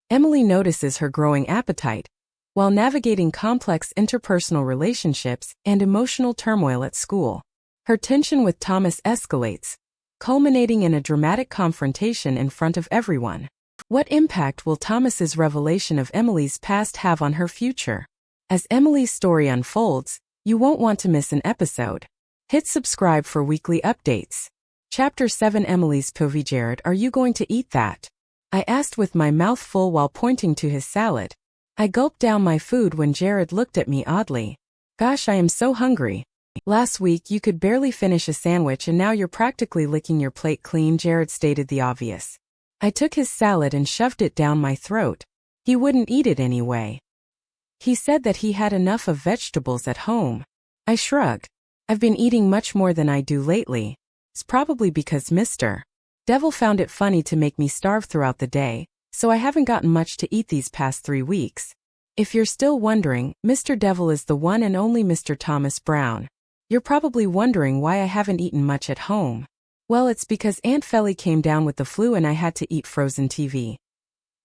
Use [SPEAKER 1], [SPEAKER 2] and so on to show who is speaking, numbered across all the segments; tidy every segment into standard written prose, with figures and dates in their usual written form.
[SPEAKER 1] Emily notices her growing appetite, while navigating complex interpersonal relationships and emotional turmoil at school. Her tension with Thomas escalates, culminating in a dramatic confrontation in front of everyone. What impact will Thomas's revelation of Emily's past have on her future? As Emily's story unfolds, you won't want to miss an episode. Hit subscribe for weekly updates. Chapter 7 Emily's POV. Jared, are you going to eat that? I asked with my mouth full while pointing to his salad. I gulped down my food when Jared looked at me oddly. Gosh, I am so hungry. Last week you could barely finish a sandwich and now you're practically licking your plate clean. Jared stated the obvious. I took his salad and shoved it down my throat. He wouldn't eat it anyway. He said that he had enough of vegetables at home. I shrugged. I've been eating much more than I do lately. It's probably because Mr. Devil found it funny to make me starve throughout the day, so I haven't gotten much to eat these past 3 weeks. If you're still wondering, Mr. Devil is the one and only Mr. Thomas Brown. You're probably wondering why I haven't eaten much at home. Well, it's because Aunt Felly came down with the flu and I had to eat frozen TV.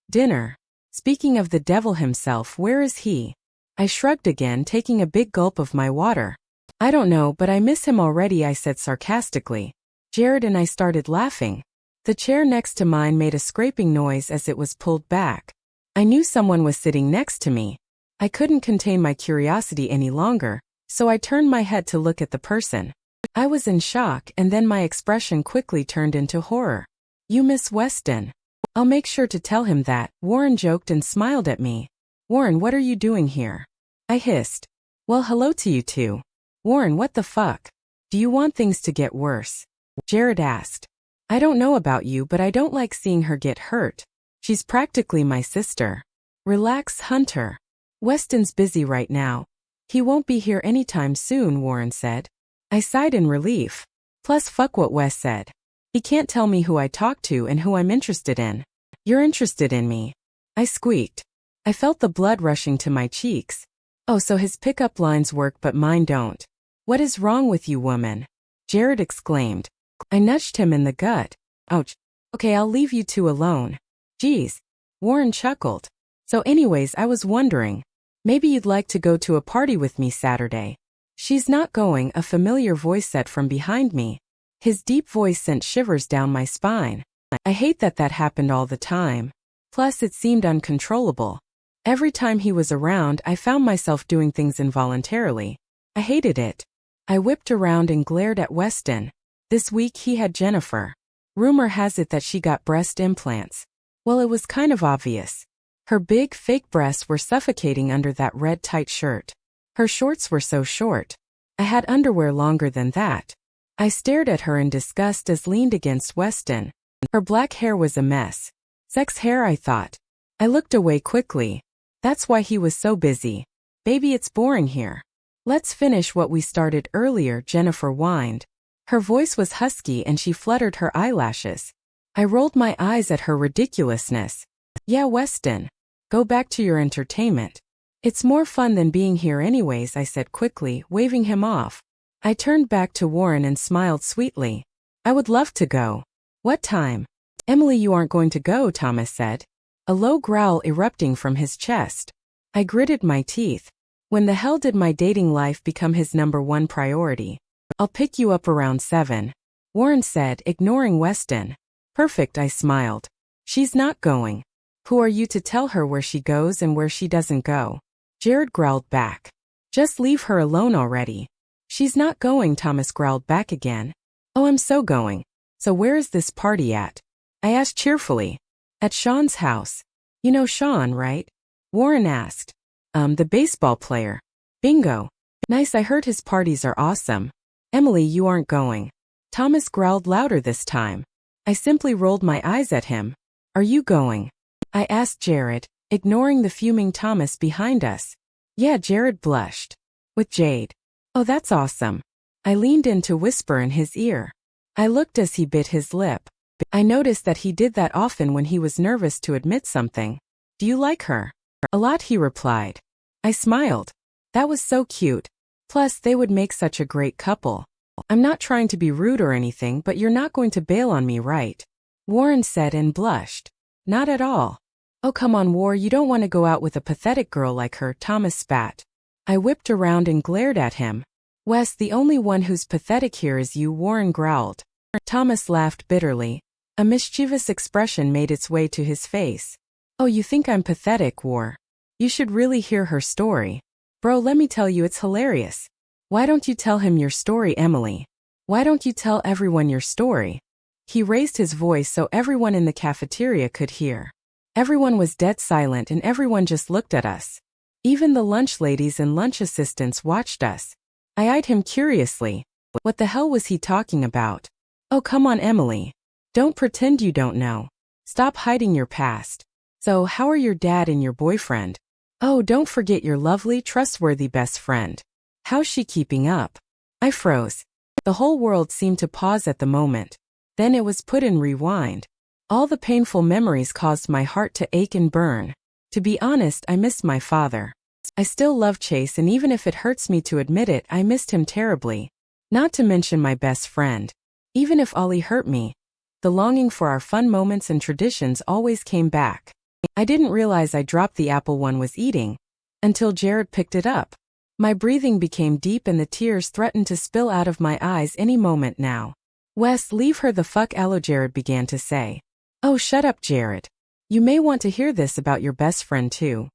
[SPEAKER 1] Dinner. Speaking of the devil himself, where is he? I shrugged again, taking a big gulp of my water. I don't know, but I miss him already, I said sarcastically. Jared and I started laughing. The chair next to mine made a scraping noise as it was pulled back. I knew someone was sitting next to me. I couldn't contain my curiosity any longer, so I turned my head to look at the person. I was in shock, and then my expression quickly turned into horror. You miss Weston. I'll make sure to tell him that, Warren joked and smiled at me. Warren, what are you doing here? I hissed. Well, hello to you too. Warren, what the fuck? Do you want things to get worse? Jared asked. I don't know about you, but I don't like seeing her get hurt. She's practically my sister. Relax, Hunter. Weston's busy right now. He won't be here anytime soon, Warren said. I sighed in relief. Plus, fuck what Wes said. He can't tell me who I talk to and who I'm interested in. You're interested in me. I squeaked. I felt the blood rushing to my cheeks. Oh, so his pickup lines work but mine don't. What is wrong with you, woman? Jared exclaimed. I nudged him in the gut. Ouch. Okay, I'll leave you two alone. Geez. Warren chuckled. So anyways, I was wondering. Maybe you'd like to go to a party with me Saturday. She's not going, a familiar voice said from behind me. His deep voice sent shivers down my spine. I hate that happened all the time. Plus, it seemed uncontrollable. Every time he was around, I found myself doing things involuntarily. I hated it. I whipped around and glared at Weston. This week he had Jennifer. Rumor has it that she got breast implants. Well, it was kind of obvious. Her big, fake breasts were suffocating under that red tight shirt. Her shorts were so short. I had underwear longer than that. I stared at her in disgust as leaned against Weston. Her black hair was a mess. Sex hair, I thought. I looked away quickly. That's why he was so busy. Baby, it's boring here. Let's finish what we started earlier, Jennifer whined. Her voice was husky and she fluttered her eyelashes. I rolled my eyes at her ridiculousness. Yeah, Weston. Go back to your entertainment. It's more fun than being here anyways, I said quickly, waving him off. I turned back to Warren and smiled sweetly. I would love to go. What time? Emily, you aren't going to go, Thomas said. A low growl erupting from his chest. I gritted my teeth. When the hell did my dating life become his #1 priority? I'll pick you up around 7. Warren said, ignoring Weston. Perfect, I smiled. She's not going. Who are you to tell her where she goes and where she doesn't go? Jared growled back. Just leave her alone already. She's not going, Thomas growled back again. Oh, I'm so going. So where is this party at? I asked cheerfully. At Sean's house. You know Sean, right? Warren asked. The baseball player. Bingo. Nice, I heard his parties are awesome. Emily, you aren't going. Thomas growled louder this time. I simply rolled my eyes at him. Are you going? I asked Jared, ignoring the fuming Thomas behind us. Yeah, Jared blushed. With Jade. Oh, that's awesome. I leaned in to whisper in his ear. I looked as he bit his lip. I noticed that he did that often when he was nervous to admit something. Do you like her? A lot, he replied. I smiled. That was so cute. Plus, they would make such a great couple. I'm not trying to be rude or anything, but you're not going to bail on me, right? Warren said and blushed. Not at all. Oh come on, War, you don't want to go out with a pathetic girl like her, Thomas spat. I whipped around and glared at him. Wes, the only one who's pathetic here is you, Warren growled. Thomas laughed bitterly. A mischievous expression made its way to his face. Oh, you think I'm pathetic, War? You should really hear her story. Bro, let me tell you, it's hilarious. Why don't you tell him your story, Emily? Why don't you tell everyone your story? He raised his voice so everyone in the cafeteria could hear. Everyone was dead silent and everyone just looked at us. Even the lunch ladies and lunch assistants watched us. I eyed him curiously. What the hell was he talking about? Oh, come on, Emily. Don't pretend you don't know. Stop hiding your past. So, how are your dad and your boyfriend? Oh, don't forget your lovely, trustworthy best friend. How's she keeping up? I froze. The whole world seemed to pause at the moment. Then it was put in rewind. All the painful memories caused my heart to ache and burn. To be honest, I missed my father. I still love Chase, and even if it hurts me to admit it, I missed him terribly. Not to mention my best friend. Even if Ollie hurt me, the longing for our fun moments and traditions always came back. I didn't realize I dropped the apple one was eating until Jared picked it up. My breathing became deep and the tears threatened to spill out of my eyes any moment now. Wes, leave her the fuck alone, Jared began to say. Oh, shut up, Jared. You may want to hear this about your best friend too.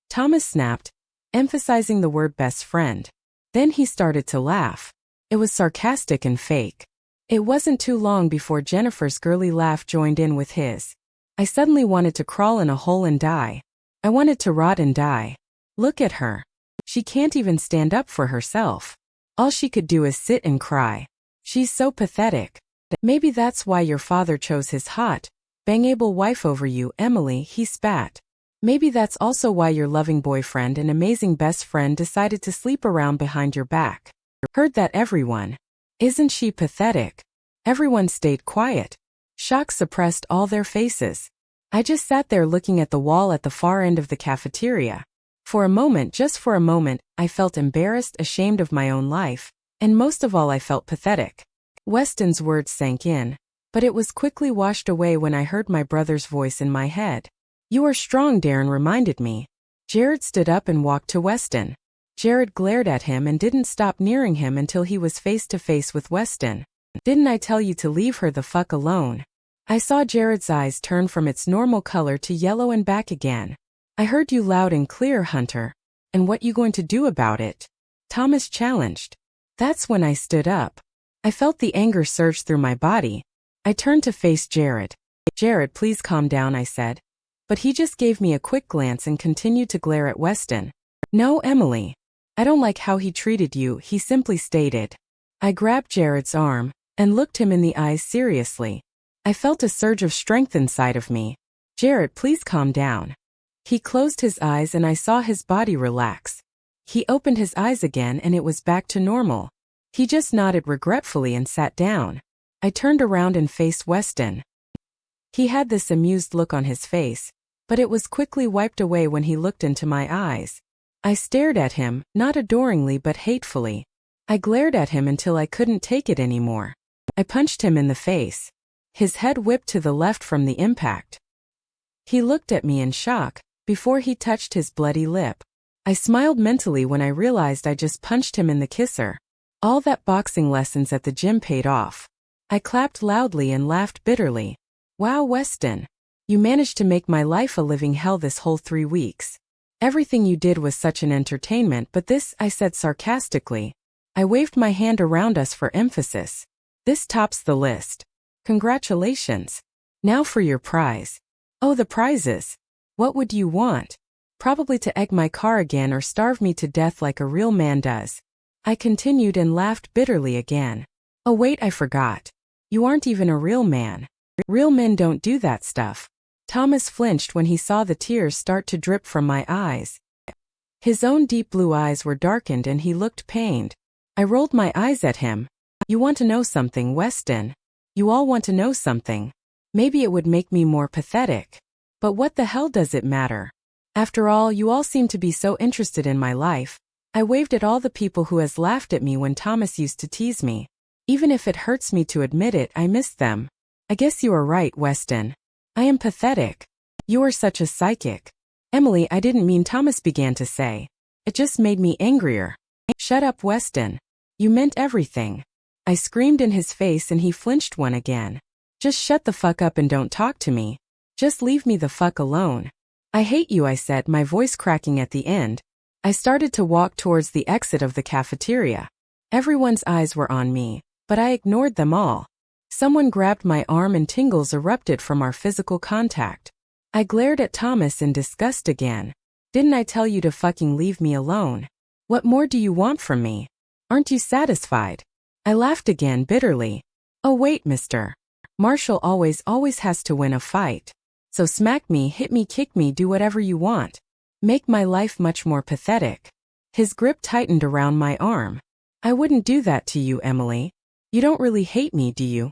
[SPEAKER 1] Thomas snapped, emphasizing the word best friend. Then he started to laugh. It was sarcastic and fake. It wasn't too long before Jennifer's girly laugh joined in with his. I suddenly wanted to crawl in a hole and die. I wanted to rot and die. Look at her. She can't even stand up for herself. All she could do is sit and cry. She's so pathetic. Maybe that's why your father chose his hot, bangable wife over you, Emily, he spat. Maybe that's also why your loving boyfriend and amazing best friend decided to sleep around behind your back. Heard that, everyone? Isn't she pathetic? Everyone stayed quiet. Shock suppressed all their faces. I just sat there looking at the wall at the far end of the cafeteria. For a moment, just for a moment, I felt embarrassed, ashamed of my own life, and most of all I felt pathetic. Weston's words sank in, but it was quickly washed away when I heard my brother's voice in my head. You are strong, Darren reminded me. Jared stood up and walked to Weston. Jared glared at him and didn't stop nearing him until he was face to face with Weston. Didn't I tell you to leave her the fuck alone? I saw Jared's eyes turn from its normal color to yellow and back again. I heard you loud and clear, Hunter. And what you going to do about it? Thomas challenged. That's when I stood up. I felt the anger surge through my body. I turned to face Jared. Jared, please calm down, I said. But he just gave me a quick glance and continued to glare at Weston. No, Emily. I don't like how he treated you, he simply stated. I grabbed Jared's arm and looked him in the eyes seriously. I felt a surge of strength inside of me. Jared, please calm down. He closed his eyes and I saw his body relax. He opened his eyes again and it was back to normal. He just nodded regretfully and sat down. I turned around and faced Weston. He had this amused look on his face, but it was quickly wiped away when he looked into my eyes. I stared at him, not adoringly but hatefully. I glared at him until I couldn't take it anymore. I punched him in the face. His head whipped to the left from the impact. He looked at me in shock, before he touched his bloody lip. I smiled mentally when I realized I just punched him in the kisser. All that boxing lessons at the gym paid off. I clapped loudly and laughed bitterly. Wow, Weston. You managed to make my life a living hell this whole 3 weeks. Everything you did was such an entertainment, but this, I said sarcastically. I waved my hand around us for emphasis. This tops the list. Congratulations. Now for your prize. Oh, the prizes. What would you want? Probably to egg my car again or starve me to death like a real man does. I continued and laughed bitterly again. Oh wait, I forgot. You aren't even a real man. Real men don't do that stuff. Thomas flinched when he saw the tears start to drip from my eyes. His own deep blue eyes were darkened and he looked pained. I rolled my eyes at him. You want to know something, Weston? You all want to know something. Maybe it would make me more pathetic. But what the hell does it matter? After all, you all seem to be so interested in my life. I waved at all the people who has laughed at me when Thomas used to tease me. Even if it hurts me to admit it, I missed them. I guess you are right, Weston. I am pathetic. You are such a psychic. Emily, I didn't mean, Thomas began to say. It just made me angrier. Shut up, Weston. You meant everything. I screamed in his face and he flinched one again. Just shut the fuck up and don't talk to me. Just leave me the fuck alone. I hate you, I said, my voice cracking at the end. I started to walk towards the exit of the cafeteria. Everyone's eyes were on me, but I ignored them all. Someone grabbed my arm and tingles erupted from our physical contact. I glared at Thomas in disgust again. Didn't I tell you to fucking leave me alone? What more do you want from me? Aren't you satisfied? I laughed again bitterly. Oh wait, mister. Marshall always has to win a fight. So smack me, hit me, kick me, do whatever you want. Make my life much more pathetic. His grip tightened around my arm. I wouldn't do that to you, Emily. You don't really hate me, do you?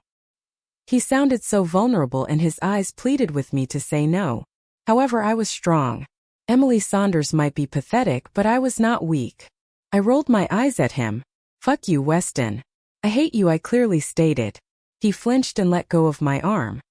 [SPEAKER 1] He sounded so vulnerable and his eyes pleaded with me to say no. However, I was strong. Emily Saunders might be pathetic, but I was not weak. I rolled my eyes at him. Fuck you, Weston. I hate you, I clearly stated. He flinched and let go of my arm.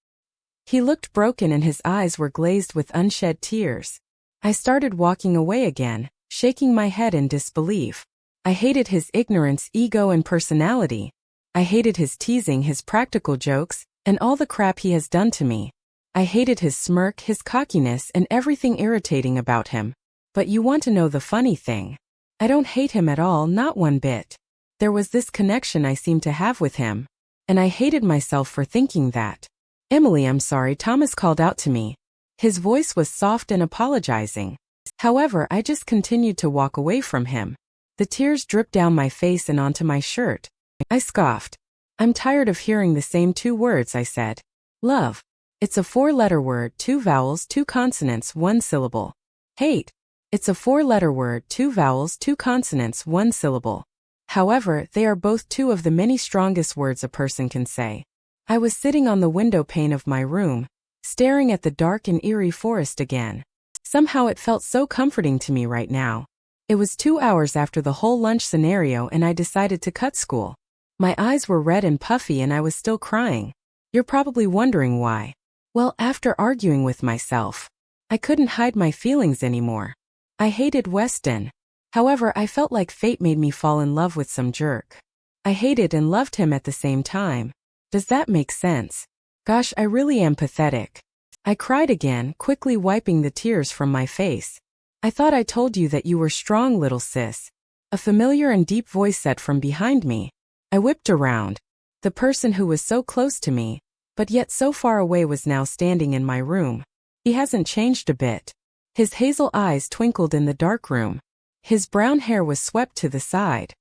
[SPEAKER 1] He looked broken and his eyes were glazed with unshed tears. I started walking away again, shaking my head in disbelief. I hated his ignorance, ego, and personality. I hated his teasing, his practical jokes, and all the crap he has done to me. I hated his smirk, his cockiness, and everything irritating about him. But you want to know the funny thing? I don't hate him at all, not one bit. There was this connection I seemed to have with him. And I hated myself for thinking that. Emily, I'm sorry, Thomas called out to me. His voice was soft and apologizing. However, I just continued to walk away from him. The tears dripped down my face and onto my shirt. I scoffed. I'm tired of hearing the same two words, I said. Love. It's a 4-letter word, 2 vowels, 2 consonants, 1 syllable. Hate. It's a 4-letter word, 2 vowels, 2 consonants, 1 syllable. However, they are both 2 of the many strongest words a person can say. I was sitting on the window pane of my room, staring at the dark and eerie forest again. Somehow it felt so comforting to me right now. It was 2 hours after the whole lunch scenario and I decided to cut school. My eyes were red and puffy and I was still crying. You're probably wondering why. Well, after arguing with myself, I couldn't hide my feelings anymore. I hated Weston. However, I felt like fate made me fall in love with some jerk. I hated and loved him at the same time. Does that make sense? Gosh, I really am pathetic. I cried again, quickly wiping the tears from my face. I thought I told you that you were strong, little sis. A familiar and deep voice said from behind me. I whipped around. The person who was so close to me, but yet so far away, was now standing in my room. He hasn't changed a bit. His hazel eyes twinkled in the dark room. His brown hair was swept to the side.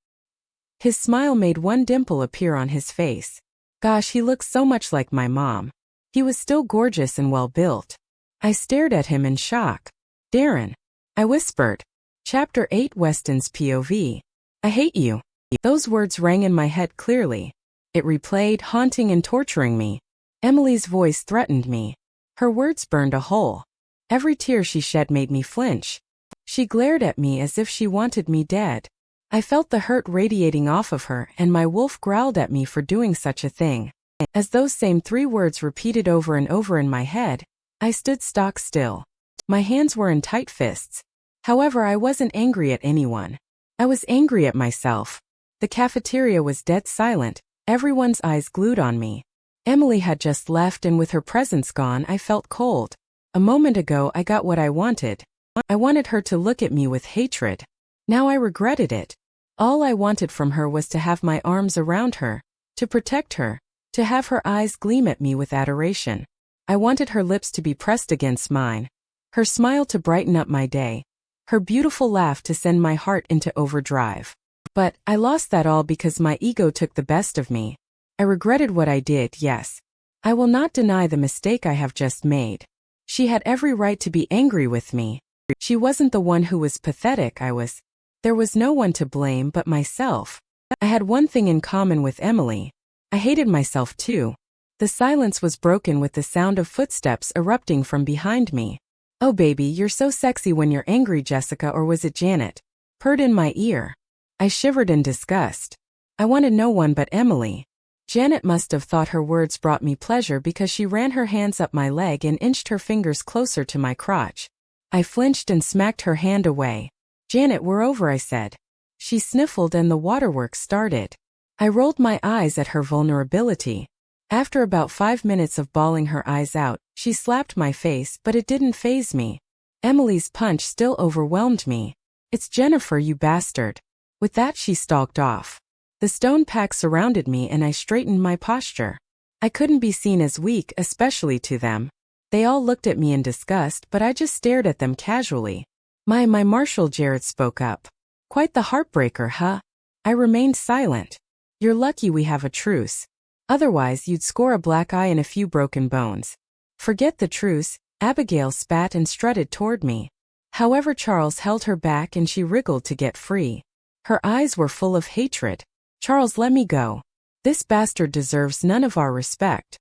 [SPEAKER 1] His smile made one dimple appear on his face. Gosh, he looks so much like my mom. He was still gorgeous and well-built. I stared at him in shock. Darren. I whispered. Chapter 8, Weston's POV. I hate you. Those words rang in my head clearly. It replayed, haunting and torturing me. Emily's voice threatened me. Her words burned a hole. Every tear she shed made me flinch. She glared at me as if she wanted me dead. I felt the hurt radiating off of her, and my wolf growled at me for doing such a thing. As those same 3 words repeated over and over in my head, I stood stock still. My hands were in tight fists. However, I wasn't angry at anyone. I was angry at myself. The cafeteria was dead silent, everyone's eyes glued on me. Emily had just left, and with her presence gone, I felt cold. A moment ago, I got what I wanted. I wanted her to look at me with hatred. Now I regretted it. All I wanted from her was to have my arms around her, to protect her, to have her eyes gleam at me with adoration. I wanted her lips to be pressed against mine, her smile to brighten up my day, her beautiful laugh to send my heart into overdrive. But I lost that all because my ego took the best of me. I regretted what I did, yes. I will not deny the mistake I have just made. She had every right to be angry with me. She wasn't the one who was pathetic, I was. There was no one to blame but myself. I had one thing in common with Emily. I hated myself too. The silence was broken with the sound of footsteps erupting from behind me. Oh baby, you're so sexy when you're angry, Jessica, or was it Janet? Purred in my ear. I shivered in disgust. I wanted no one but Emily. Janet must have thought her words brought me pleasure because she ran her hands up my leg and inched her fingers closer to my crotch. I flinched and smacked her hand away. "Janet, we're over," I said. She sniffled and the waterworks started. I rolled my eyes at her vulnerability. After about 5 minutes of bawling her eyes out, she slapped my face, but it didn't faze me. Emily's punch still overwhelmed me. "It's Jennifer, you bastard." With that, she stalked off. The stone pack surrounded me and I straightened my posture. I couldn't be seen as weak, especially to them. They all looked at me in disgust, but I just stared at them casually. My Marshall," Jared spoke up. "Quite the heartbreaker, huh?" I remained silent. "You're lucky we have a truce. Otherwise you'd score a black eye and a few broken bones." "Forget the truce," Abigail spat and strutted toward me. However, Charles held her back and she wriggled to get free. Her eyes were full of hatred. "Charles, let me go. This bastard deserves none of our respect."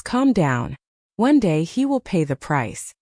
[SPEAKER 1] Calm down. One day he will pay the price.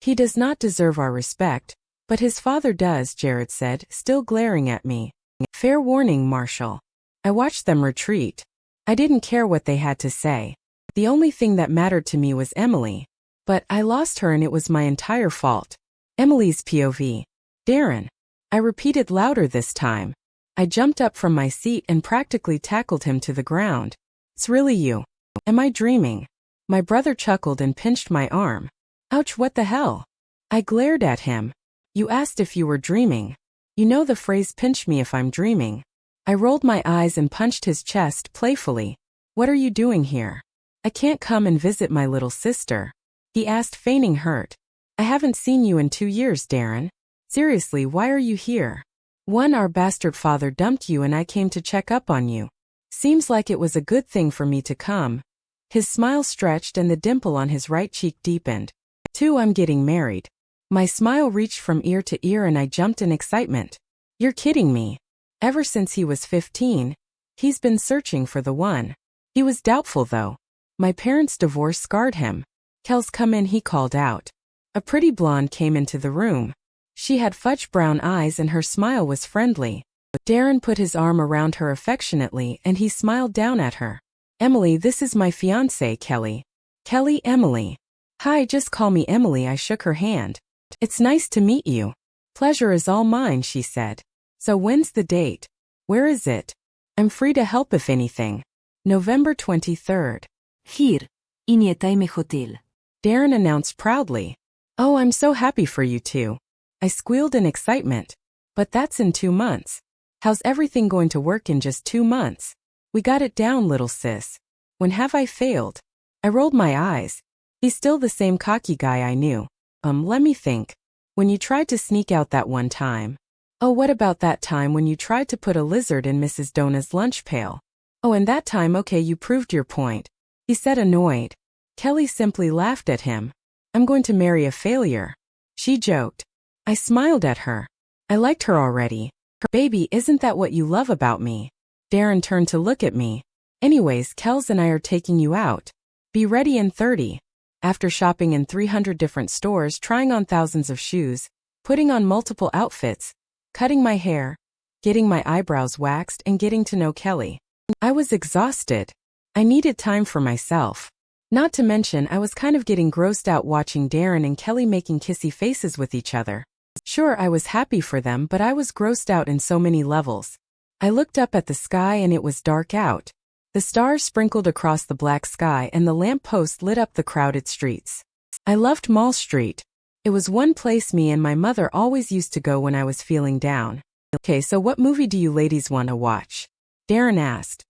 [SPEAKER 1] "He does not deserve our respect, but his father does," Jared said, still glaring at me. "Fair warning, Marshall." I watched them retreat. I didn't care what they had to say. The only thing that mattered to me was Emily. But I lost her and it was my entire fault. Emily's POV. "Darren." I repeated louder this time. I jumped up from my seat and practically tackled him to the ground. "It's really you. Am I dreaming?" My brother chuckled and pinched my arm. "Ouch, what the hell?" I glared at him. "You asked if you were dreaming. You know the phrase pinch me if I'm dreaming." I rolled my eyes and punched his chest playfully. "What are you doing here?" "I can't come and visit my little sister," he asked, feigning hurt. "I haven't seen you in 2 years, Darren. Seriously, why are you here?" "One, our bastard father dumped you and I came to check up on you. Seems like it was a good thing for me to come." His smile stretched and the dimple on his right cheek deepened. "2, I'm getting married." My smile reached from ear to ear and I jumped in excitement. "You're kidding me." Ever since he was 15, he's been searching for the one. He was doubtful though. My parents' divorce scarred him. "Kels, come in," he called out. A pretty blonde came into the room. She had fudge brown eyes and her smile was friendly. Darren put his arm around her affectionately and he smiled down at her. "Emily, this is my fiancé, Kelly." "Kelly, Emily." "Hi, just call me Emily." I shook her hand. "It's nice to meet you." "Pleasure is all mine," she said. "So when's the date? Where is it?" "I'm free to help if anything." November 23rd.
[SPEAKER 2] Here, in hotel.
[SPEAKER 1] Darren announced proudly. "Oh, I'm so happy for you two." I squealed in excitement. "But that's in 2 months. How's everything going to work in just 2 months? We got it down, little sis. When have I failed?" I rolled my eyes. He's still the same cocky guy I knew. Let me think. "When you tried to sneak out that one time." "Oh, what about that time when you tried to put a lizard in Mrs. Dona's lunch pail?" "Oh, and that time, okay, you proved your point," he said, annoyed. Kelly simply laughed at him. "I'm going to marry a failure," she joked. I smiled at her. I liked her already. "Baby, isn't that what you love about me?" Darren turned to look at me. "Anyways, Kels and I are taking you out. Be ready in 30. After shopping in 300 different stores, trying on thousands of shoes, putting on multiple outfits, cutting my hair, getting my eyebrows waxed, and getting to know Kelly. I was exhausted. I needed time for myself. Not to mention, I was kind of getting grossed out watching Darren and Kelly making kissy faces with each other. Sure, I was happy for them, but I was grossed out in so many levels. I looked up at the sky and it was dark out. The stars sprinkled across the black sky and the lamp post lit up the crowded streets. I loved Mall Street. It was one place me and my mother always used to go when I was feeling down. "Okay, so what movie do you ladies want to watch?" Darren asked.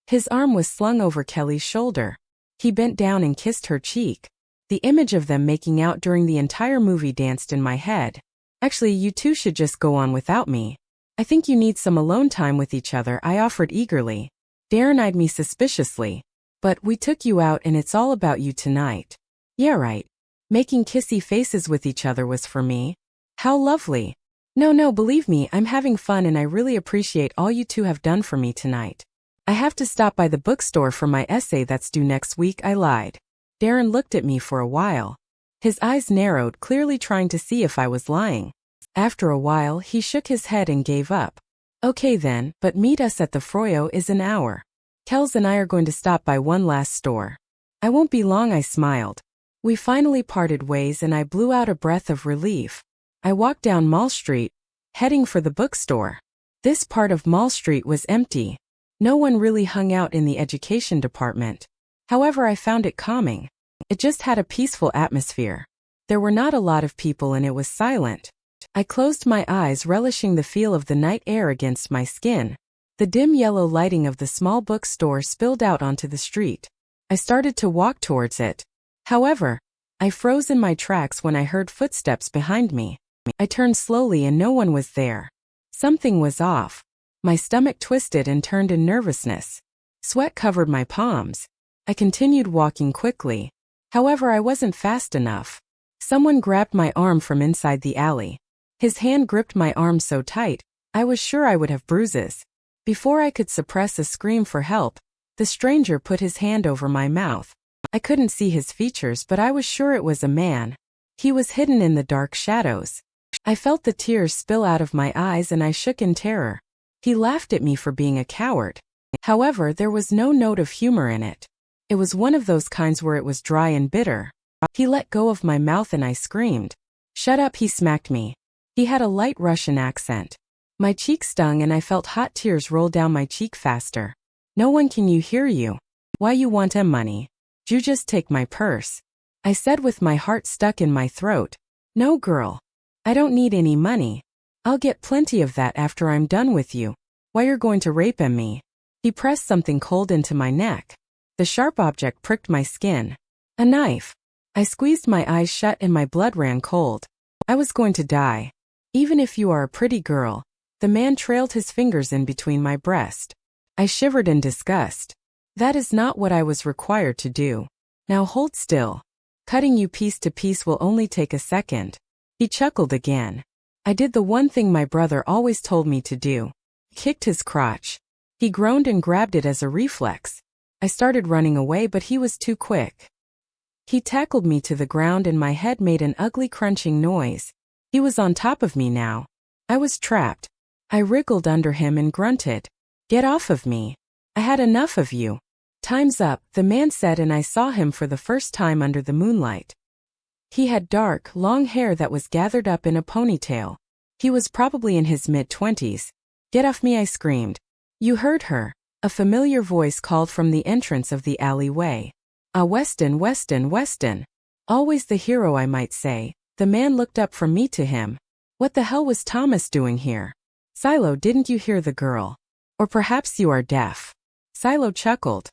[SPEAKER 1] His arm was slung over Kelly's shoulder. He bent down and kissed her cheek. The image of them making out during the entire movie danced in my head. "Actually, you two should just go on without me. I think you need some alone time with each other," I offered eagerly. Darren eyed me suspiciously. "But we took you out and it's all about you tonight." "Yeah, right. Making kissy faces with each other was for me. How lovely." No, believe me, I'm having fun and I really appreciate all you two have done for me tonight." "I have to stop by the bookstore for my essay that's due next week," I lied. Darren looked at me for a while. His eyes narrowed, clearly trying to see if I was lying. After a while, he shook his head and gave up. "Okay then, but meet us at the Froyo is an hour." Kels and I are going to stop by one last store. I won't be long, I smiled. We finally parted ways and I blew out a breath of relief. I walked down Mall Street, heading for the bookstore. This part of Mall Street was empty. No one really hung out in the education department. However, I found it calming. It just had a peaceful atmosphere. There were not a lot of people and it was silent. I closed my eyes, relishing the feel of the night air against my skin. The dim yellow lighting of the small bookstore spilled out onto the street. I started to walk towards it. However, I froze in my tracks when I heard footsteps behind me. I turned slowly and no one was there. Something was off. My stomach twisted and turned in nervousness. Sweat covered my palms. I continued walking quickly. However, I wasn't fast enough. Someone grabbed my arm from inside the alley. His hand gripped my arm so tight, I was sure I would have bruises. Before I could suppress a scream for help, the stranger put his hand over my mouth. I couldn't see his features, but I was sure it was a man. He was hidden in the dark shadows. I felt the tears spill out of my eyes and I shook in terror. He laughed at me for being a coward. However, there was no note of humor in it. It was one of those kinds where it was dry and bitter. He let go of my mouth and I screamed. "Shut up," he smacked me. He had a light Russian accent. My cheek stung and I felt hot tears roll down my cheek faster. "No one can you hear you. Why you want money? You just take my purse," I said with my heart stuck in my throat. "No, girl. I don't need any money. I'll get plenty of that after I'm done with you. Why you're going to rape me?" He pressed something cold into my neck. The sharp object pricked my skin. A knife. I squeezed my eyes shut and my blood ran cold. I was going to die. "Even if you are a pretty girl." The man trailed his fingers in between my breast. I shivered in disgust. That is not what I was required to do. "Now hold still. Cutting you piece to piece will only take a second." He chuckled again. I did the one thing my brother always told me to do. Kicked his crotch. He groaned and grabbed it as a reflex. I started running away, but he was too quick. He tackled me to the ground and my head made an ugly crunching noise. He was on top of me now. I was trapped. I wriggled under him and grunted. "Get off of me. I had enough of you." "Time's up," the man said, and I saw him for the first time under the moonlight. He had dark, long hair that was gathered up in a ponytail. He was probably in his mid-20s. "Get off me," I screamed. "You heard her." A familiar voice called from the entrance of the alleyway. "Ah, Weston, Weston, Weston." Always the hero, I might say. The man looked up from me to him. What the hell was Thomas doing here? "Silo, didn't you hear the girl? Or perhaps you are deaf." Silo chuckled.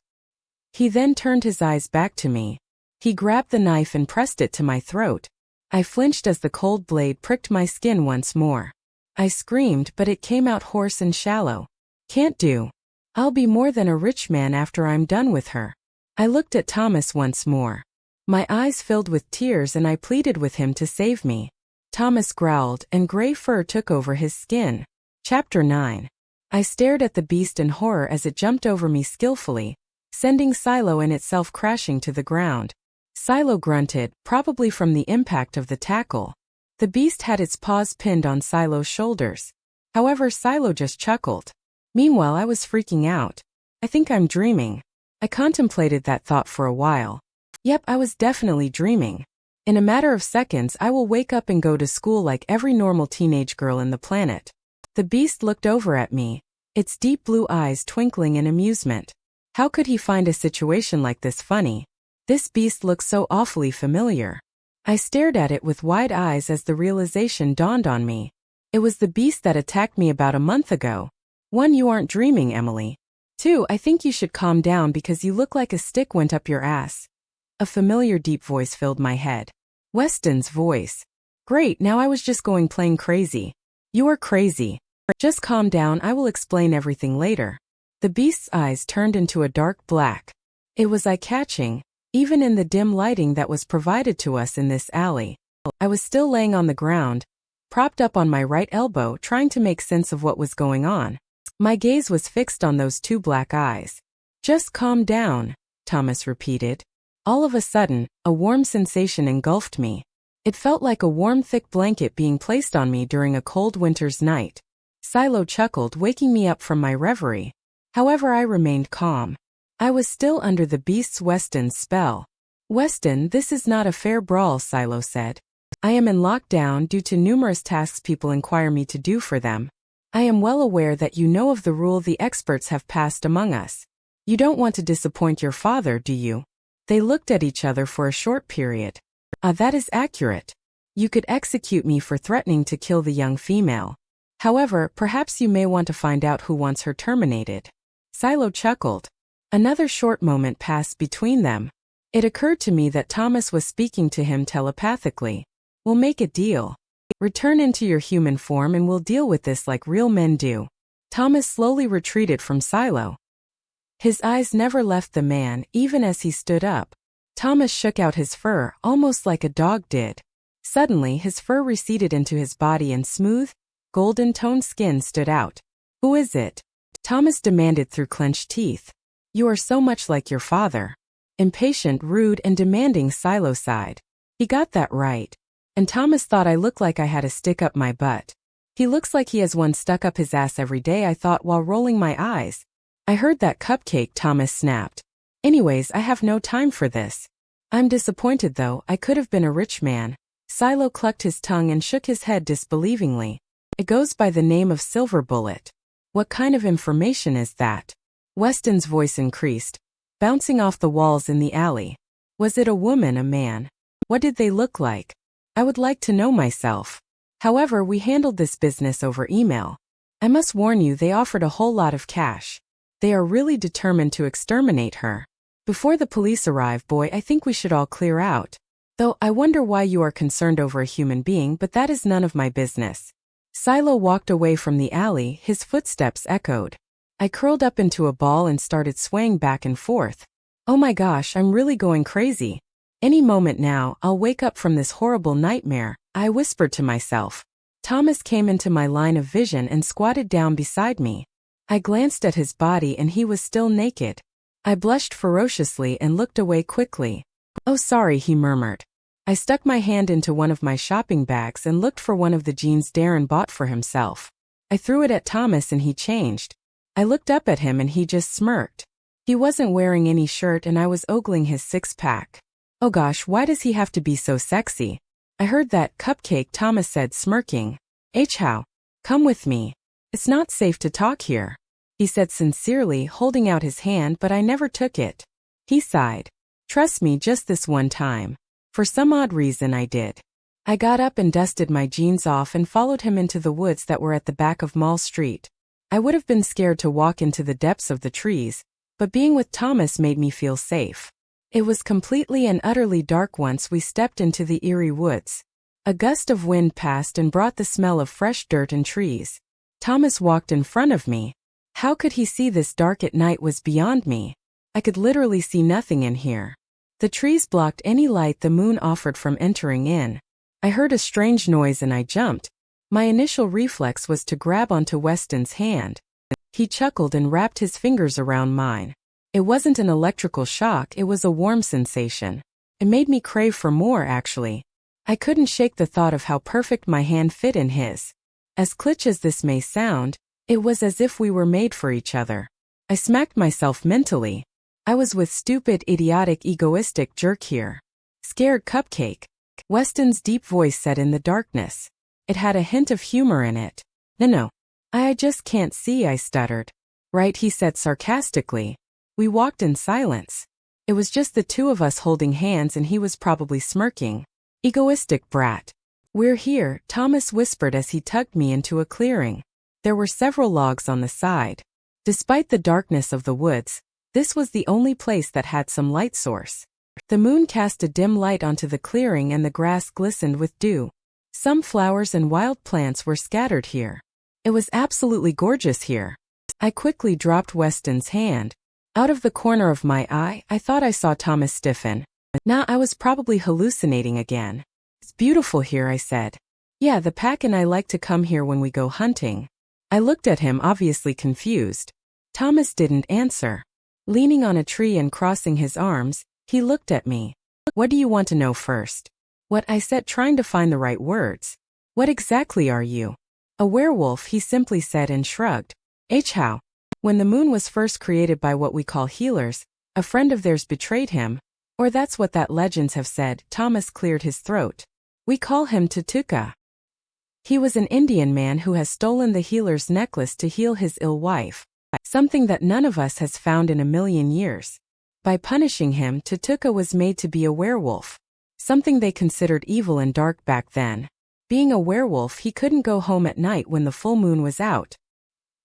[SPEAKER 1] He then turned his eyes back to me. He grabbed the knife and pressed it to my throat. I flinched as the cold blade pricked my skin once more. I screamed, but it came out hoarse and shallow. "Can't do. I'll be more than a rich man after I'm done with her." I looked at Thomas once more. My eyes filled with tears and I pleaded with him to save me. Thomas growled and gray fur took over his skin. Chapter 9. I stared at the beast in horror as it jumped over me skillfully, sending Silo and itself crashing to the ground. Silo grunted, probably from the impact of the tackle. The beast had its paws pinned on Silo's shoulders. However, Silo just chuckled. Meanwhile, I was freaking out. I think I'm dreaming. I contemplated that thought for a while. Yep, I was definitely dreaming. In a matter of seconds, I will wake up and go to school like every normal teenage girl in the planet. The beast looked over at me, its deep blue eyes twinkling in amusement. How could he find a situation like this funny? This beast looked so awfully familiar. I stared at it with wide eyes as the realization dawned on me. It was the beast that attacked me about a month ago. 1. You aren't dreaming, Emily. 2. I think you should calm down because you look like a stick went up your ass. A familiar deep voice filled my head. Weston's voice. Great, now I was just going plain crazy. You are crazy. Just calm down, I will explain everything later. The beast's eyes turned into a dark black. It was eye-catching, even in the dim lighting that was provided to us in this alley. I was still laying on the ground, propped up on my right elbow, trying to make sense of what was going on. My gaze was fixed on those two black eyes. Just calm down, Thomas repeated. All of a sudden, a warm sensation engulfed me. It felt like a warm, thick blanket being placed on me during a cold winter's night. Silo chuckled, waking me up from my reverie. However, I remained calm. I was still under the beast's Weston's spell. Weston, this is not a fair brawl, Silo said. I am in lockdown due to numerous tasks people inquire me to do for them. I am well aware that you know of the rule the experts have passed among us. You don't want to disappoint your father, do you? They looked at each other for a short period. That is accurate. You could execute me for threatening to kill the young female. However, perhaps you may want to find out who wants her terminated. Silo chuckled. Another short moment passed between them. It occurred to me that Thomas was speaking to him telepathically. We'll make a deal. Return into your human form and we'll deal with this like real men do. Thomas slowly retreated from Silo. His eyes never left the man, even as he stood up. Thomas shook out his fur, almost like a dog did. Suddenly, his fur receded into his body and smooth, golden-toned skin stood out. Who is it? Thomas demanded through clenched teeth. You are so much like your father. Impatient, rude, and demanding, Silo sighed. He got that right. And Thomas thought I looked like I had a stick up my butt. He looks like he has one stuck up his ass every day, I thought while rolling my eyes. I heard that cupcake, Thomas snapped. Anyways, I have no time for this. I'm disappointed though, I could have been a rich man. Silo clucked his tongue and shook his head disbelievingly. It goes by the name of Silver Bullet. What kind of information is that? Weston's voice increased, bouncing off the walls in the alley. Was it a woman, a man? What did they look like? I would like to know myself. However, we handled this business over email. I must warn you, they offered a whole lot of cash. They are really determined to exterminate her. Before the police arrive, boy, I think we should all clear out. Though I wonder why you are concerned over a human being, but that is none of my business. Silo walked away from the alley, his footsteps echoed. I curled up into a ball and started swaying back and forth. Oh my gosh, I'm really going crazy. Any moment now, I'll wake up from this horrible nightmare, I whispered to myself. Thomas came into my line of vision and squatted down beside me. I glanced at his body and he was still naked. I blushed ferociously and looked away quickly. Oh sorry, he murmured. I stuck my hand into one of my shopping bags and looked for one of the jeans Darren bought for himself. I threw it at Thomas and he changed. I looked up at him and he just smirked. He wasn't wearing any shirt and I was ogling his six-pack. Oh gosh, why does he have to be so sexy? I heard that, cupcake, Thomas said, smirking. How? Come with me. It's not safe to talk here. He said sincerely, holding out his hand, but I never took it. He sighed. Trust me, just this one time. For some odd reason I did. I got up and dusted my jeans off and followed him into the woods that were at the back of Mall Street. I would have been scared to walk into the depths of the trees, but being with Thomas made me feel safe. It was completely and utterly dark once we stepped into the eerie woods. A gust of wind passed and brought the smell of fresh dirt and trees. Thomas walked in front of me. How could he see this dark at night was beyond me. I could literally see nothing in here. The trees blocked any light the moon offered from entering in. I heard a strange noise and I jumped. My initial reflex was to grab onto Weston's hand. He chuckled and wrapped his fingers around mine. It wasn't an electrical shock, it was a warm sensation. It made me crave for more, actually. I couldn't shake the thought of how perfect my hand fit in his. As clitch as this may sound, it was as if we were made for each other. I smacked myself mentally. I was with stupid, idiotic, egoistic jerk here. Scared cupcake. Weston's deep voice said in the darkness. It had a hint of humor in it. No. I just can't see, I stuttered. Right, he said sarcastically. We walked in silence. It was just the two of us holding hands and he was probably smirking. Egoistic brat. We're here, Thomas whispered as he tugged me into a clearing. There were several logs on the side. Despite the darkness of the woods, this was the only place that had some light source. The moon cast a dim light onto the clearing and the grass glistened with dew. Some flowers and wild plants were scattered here. It was absolutely gorgeous here. I quickly dropped Weston's hand. Out of the corner of my eye, I thought I saw Thomas stiffen. Nah, I was probably hallucinating again. It's beautiful here, I said. Yeah, the pack and I like to come here when we go hunting. I looked at him, obviously confused. Thomas didn't answer. Leaning on a tree and crossing his arms, he looked at me. What do you want to know first? What, I said, trying to find the right words. What exactly are you? A werewolf, he simply said and shrugged. How? When the moon was first created by what we call healers, a friend of theirs betrayed him, or that's what that legends have said. Thomas cleared his throat. We call him Tatuka. He was an Indian man who has stolen the healer's necklace to heal his ill wife, something that none of us has found in a million years. By punishing him, Tatuka was made to be a werewolf, something they considered evil and dark back then. Being a werewolf, he couldn't go home at night when the full moon was out.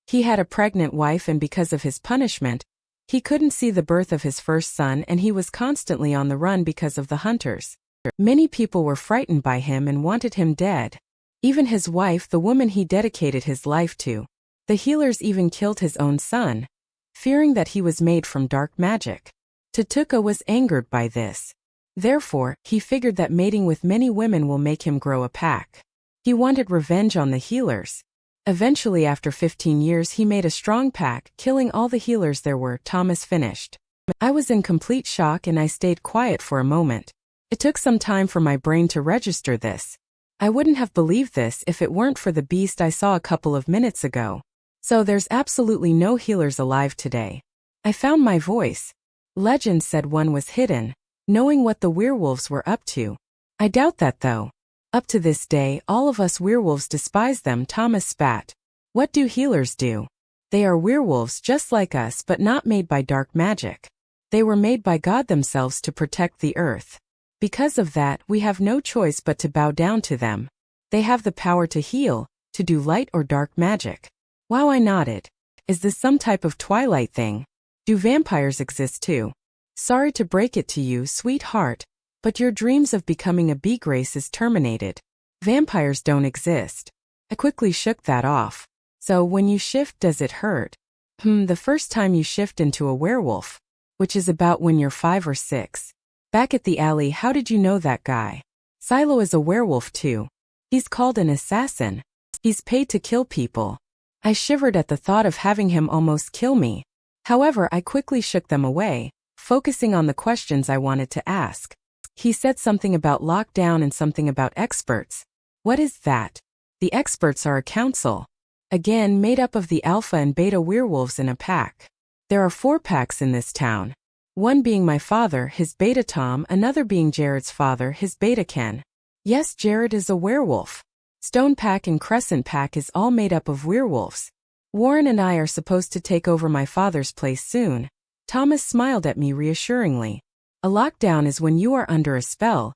[SPEAKER 1] He had a pregnant wife, and because of his punishment, he couldn't see the birth of his first son, and he was constantly on the run because of the hunters. Many people were frightened by him and wanted him dead. Even his wife, the woman he dedicated his life to. The healers even killed his own son, fearing that he was made from dark magic. Tatuka was angered by this. Therefore, he figured that mating with many women will make him grow a pack. He wanted revenge on the healers. Eventually, after 15 years, he made a strong pack, killing all the healers there were. Thomas finished. I was in complete shock and I stayed quiet for a moment. It took some time for my brain to register this. I wouldn't have believed this if it weren't for the beast I saw a couple of minutes ago. So there's absolutely no healers alive today. I found my voice. Legend said one was hidden, knowing what the werewolves were up to. I doubt that though. Up to this day, all of us werewolves despise them. Thomas spat. What do healers do? They are werewolves just like us, but not made by dark magic. They were made by God themselves to protect the earth. Because of that, we have no choice but to bow down to them. They have the power to heal, to do light or dark magic. Wow, I nodded. Is this some type of Twilight thing? Do vampires exist too? Sorry to break it to you, sweetheart, but your dreams of becoming a begrace is terminated. Vampires don't exist. I quickly shook that off. So when you shift, does it hurt? The first time you shift into a werewolf, which is about when you're 5 or 6. Back at the alley, how did you know that guy? Silo is a werewolf too. He's called an assassin. He's paid to kill people. I shivered at the thought of having him almost kill me. However, I quickly shook them away, focusing on the questions I wanted to ask. He said something about lockdown and something about experts. What is that? The experts are a council. Again, made up of the alpha and beta werewolves in a pack. There are 4 packs in this town. One being my father, his beta Tom, another being Jared's father, his beta Ken. Yes, Jared is a werewolf. Stone Pack and Crescent Pack is all made up of werewolves. Warren and I are supposed to take over my father's place soon. Thomas smiled at me reassuringly. A lockdown is when you are under a spell,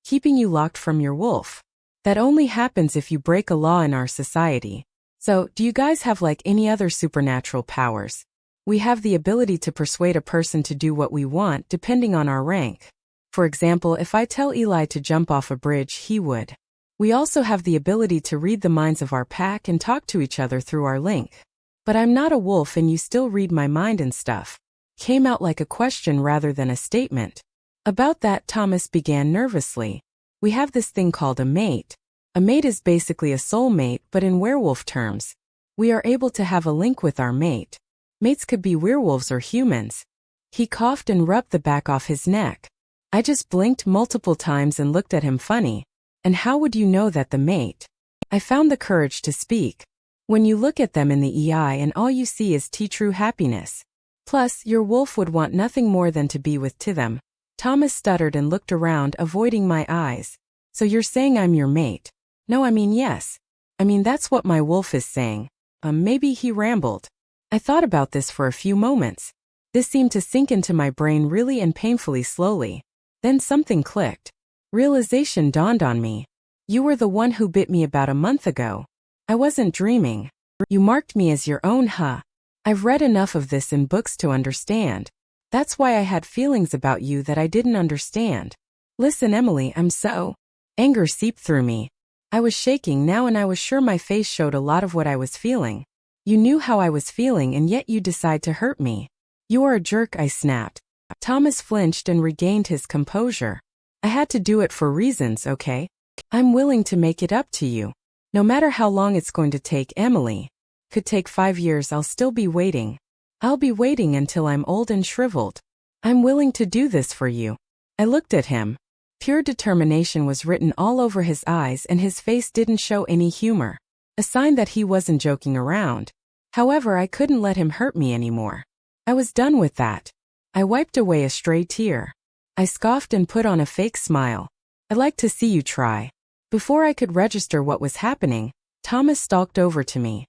[SPEAKER 1] keeping you locked from your wolf. That only happens if you break a law in our society. So, do you guys have like any other supernatural powers? We have the ability to persuade a person to do what we want depending on our rank. For example, if I tell Eli to jump off a bridge, he would. We also have the ability to read the minds of our pack and talk to each other through our link. But I'm not a wolf and you still read my mind and stuff. Came out like a question rather than a statement. About that, Thomas began nervously. We have this thing called a mate. A mate is basically a soulmate, but in werewolf terms. We are able to have a link with our mate. Mates could be werewolves or humans. He coughed and rubbed the back off his neck. I just blinked multiple times and looked at him funny. And how would you know that the mate? I found the courage to speak. When you look at them in the eye and all you see is true happiness. Plus, your wolf would want nothing more than to be with them. Thomas stuttered and looked around, avoiding my eyes. So you're saying I'm your mate? No, I mean yes. I mean that's what my wolf is saying. Maybe he rambled. I thought about this for a few moments. This seemed to sink into my brain really and painfully slowly. Then something clicked. Realization dawned on me. You were the one who bit me about a month ago. I wasn't dreaming. You marked me as your own, huh? I've read enough of this in books to understand. That's why I had feelings about you that I didn't understand. Listen, Emily, I'm so... Anger seeped through me. I was shaking now and I was sure my face showed a lot of what I was feeling. You knew how I was feeling and yet you decide to hurt me. You are a jerk, I snapped. Thomas flinched and regained his composure. I had to do it for reasons, okay? I'm willing to make it up to you. No matter how long it's going to take, Emily. Could take 5 years, I'll still be waiting. I'll be waiting until I'm old and shriveled. I'm willing to do this for you. I looked at him. Pure determination was written all over his eyes and his face didn't show any humor. A sign that he wasn't joking around. However, I couldn't let him hurt me anymore. I was done with that. I wiped away a stray tear. I scoffed and put on a fake smile. I'd like to see you try. Before I could register what was happening, Thomas stalked over to me.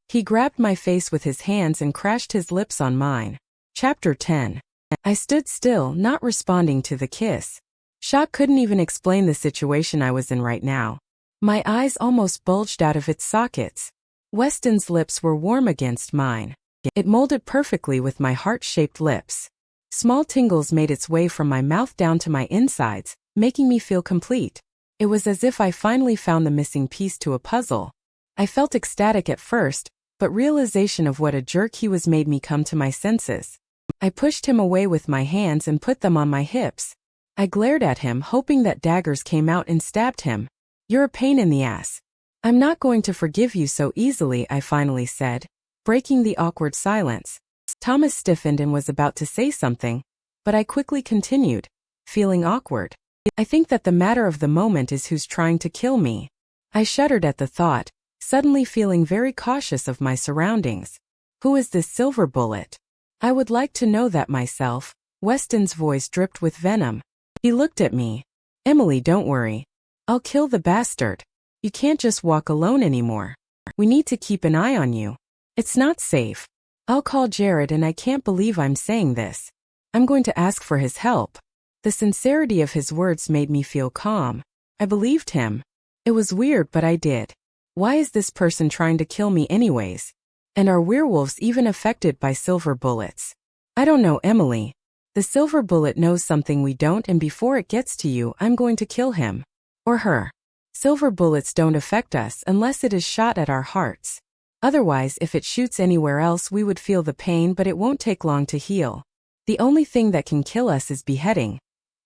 [SPEAKER 1] He grabbed my face with his hands and crashed his lips on mine. Chapter 10. I stood still, not responding to the kiss. Shock couldn't even explain the situation I was in right now. My eyes almost bulged out of its sockets. Weston's lips were warm against mine. It molded perfectly with my heart-shaped lips. Small tingles made its way from my mouth down to my insides, making me feel complete. It was as if I finally found the missing piece to a puzzle. I felt ecstatic at first, but realization of what a jerk he was made me come to my senses. I pushed him away with my hands and put them on my hips. I glared at him, hoping that daggers came out and stabbed him. "You're a pain in the ass. I'm not going to forgive you so easily," I finally said, breaking the awkward silence. Thomas stiffened and was about to say something, but I quickly continued, feeling awkward. "I think that the matter of the moment is who's trying to kill me." I shuddered at the thought, suddenly feeling very cautious of my surroundings. "Who is this silver bullet? I would like to know that myself." Weston's voice dripped with venom. He looked at me. "Emily, don't worry. I'll kill the bastard. You can't just walk alone anymore. We need to keep an eye on you. It's not safe. I'll call Jared, and I can't believe I'm saying this. I'm going to ask for his help." The sincerity of his words made me feel calm. I believed him. It was weird, but I did. Why is this person trying to kill me anyways? And are werewolves even affected by silver bullets? I don't know, Emily. The silver bullet knows something we don't, and before it gets to you, I'm going to kill him. Or her. Silver bullets don't affect us unless it is shot at our hearts. Otherwise, if it shoots anywhere else, we would feel the pain, but it won't take long to heal. The only thing that can kill us is beheading.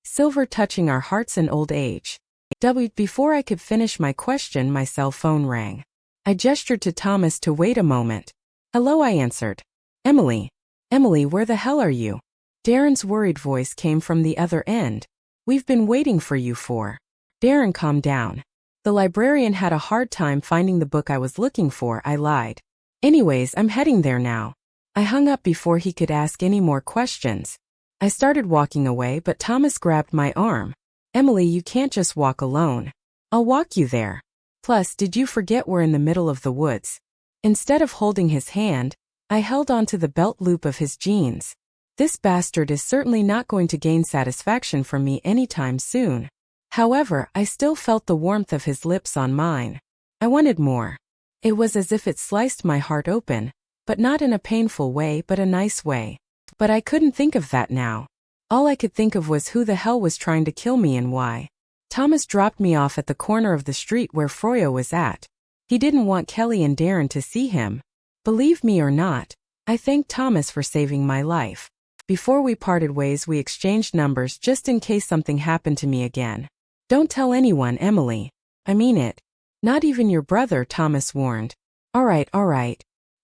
[SPEAKER 1] Silver touching our hearts in old age. Before I could finish my question, my cell phone rang. I gestured to Thomas to wait a moment. "Hello," I answered. Emily, where the hell are you?" Darren's worried voice came from the other end. "We've been waiting for you for." Darren, calm down. "The librarian had a hard time finding the book I was looking for," I lied. "Anyways, I'm heading there now." I hung up before he could ask any more questions. I started walking away, but Thomas grabbed my arm. "Emily, you can't just walk alone. I'll walk you there. Plus, did you forget we're in the middle of the woods?" Instead of holding his hand, I held onto the belt loop of his jeans. This bastard is certainly not going to gain satisfaction from me anytime soon. However, I still felt the warmth of his lips on mine. I wanted more. It was as if it sliced my heart open, but not in a painful way, but a nice way. But I couldn't think of that now. All I could think of was who the hell was trying to kill me and why. Thomas dropped me off at the corner of the street where Froyo was at. He didn't want Kelly and Darren to see him. Believe me or not, I thanked Thomas for saving my life. Before we parted ways, we exchanged numbers just in case something happened to me again. "Don't tell anyone, Emily. I mean it. Not even your brother," Thomas warned. All right.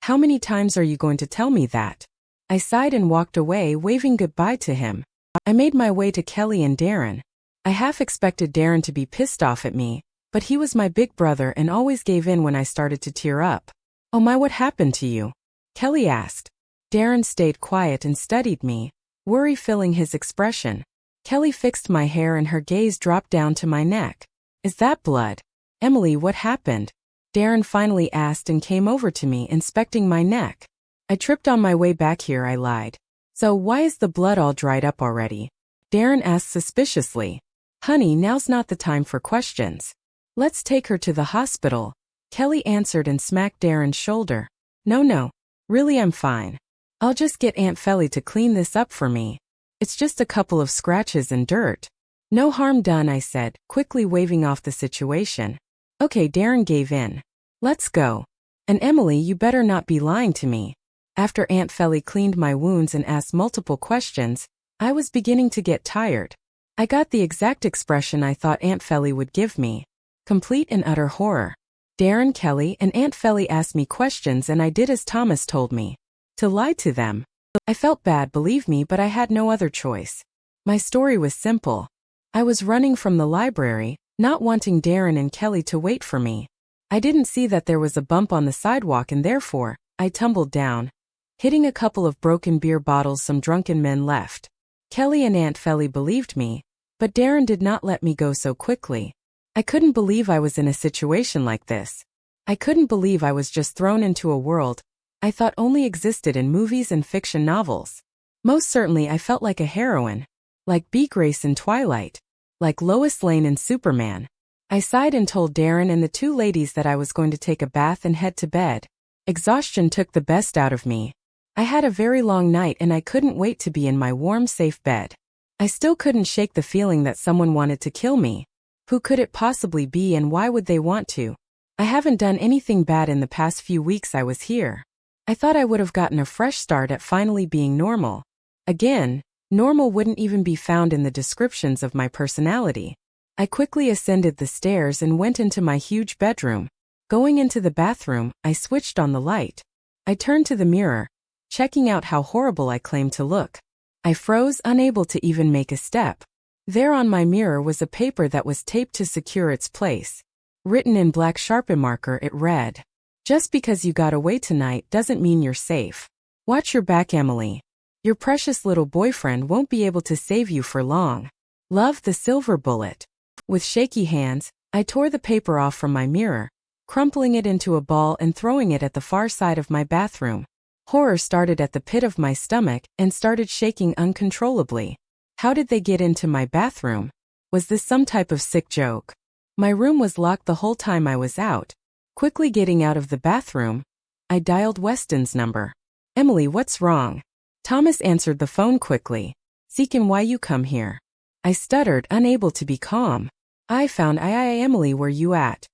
[SPEAKER 1] How many times are you going to tell me that?" I sighed and walked away, waving goodbye to him. I made my way to Kelly and Darren. I half expected Darren to be pissed off at me, but he was my big brother and always gave in when I started to tear up. "Oh my, what happened to you?" Kelly asked. Darren stayed quiet and studied me, worry filling his expression. Kelly fixed my hair and her gaze dropped down to my neck. "Is that blood?" "Emily, what happened?" Darren finally asked and came over to me, inspecting my neck. "I tripped on my way back here," I lied. "So why is the blood all dried up already?" Darren asked suspiciously. "Honey, now's not the time for questions. Let's take her to the hospital," Kelly answered and smacked Darren's shoulder. No, really, I'm fine. I'll just get Aunt Felly to clean this up for me. It's just a couple of scratches and dirt. No harm done," I said, quickly waving off the situation. "Okay," Darren gave in. "Let's go. And Emily, you better not be lying to me." After Aunt Felly cleaned my wounds and asked multiple questions, I was beginning to get tired. I got the exact expression I thought Aunt Felly would give me. Complete and utter horror. Darren, Kelly, and Aunt Felly asked me questions and I did as Thomas told me. To lie to them. I felt bad, believe me, but I had no other choice. My story was simple. I was running from the library, not wanting Darren and Kelly to wait for me. I didn't see that there was a bump on the sidewalk and therefore, I tumbled down, hitting a couple of broken beer bottles some drunken men left. Kelly and Aunt Felly believed me, but Darren did not let me go so quickly. I couldn't believe I was in a situation like this. I couldn't believe I was just thrown into a world I thought only existed in movies and fiction novels. Most certainly I felt like a heroine, like B. Grace in Twilight, like Lois Lane in Superman. I sighed and told Darren and the two ladies that I was going to take a bath and head to bed. Exhaustion took the best out of me. I had a very long night and I couldn't wait to be in my warm, safe bed. I still couldn't shake the feeling that someone wanted to kill me. Who could it possibly be and why would they want to? I haven't done anything bad in the past few weeks I was here. I thought I would have gotten a fresh start at finally being normal. Again, normal wouldn't even be found in the descriptions of my personality. I quickly ascended the stairs and went into my huge bedroom. Going into the bathroom, I switched on the light. I turned to the mirror, checking out how horrible I claimed to look. I froze, unable to even make a step. There on my mirror was a paper that was taped to secure its place. Written in black Sharpie marker, it read, "Just because you got away tonight doesn't mean you're safe. Watch your back, Emily. Your precious little boyfriend won't be able to save you for long. Love, the silver bullet." With shaky hands, I tore the paper off from my mirror, crumpling it into a ball and throwing it at the far side of my bathroom. Horror started at the pit of my stomach and started shaking uncontrollably. How did they get into my bathroom? Was this some type of sick joke? My room was locked the whole time I was out. Quickly getting out of the bathroom, I dialed Weston's number. "Emily, what's wrong?" Thomas answered the phone quickly. "Seeking why you come here." I stuttered, unable to be calm. "I found Emily, where you at?"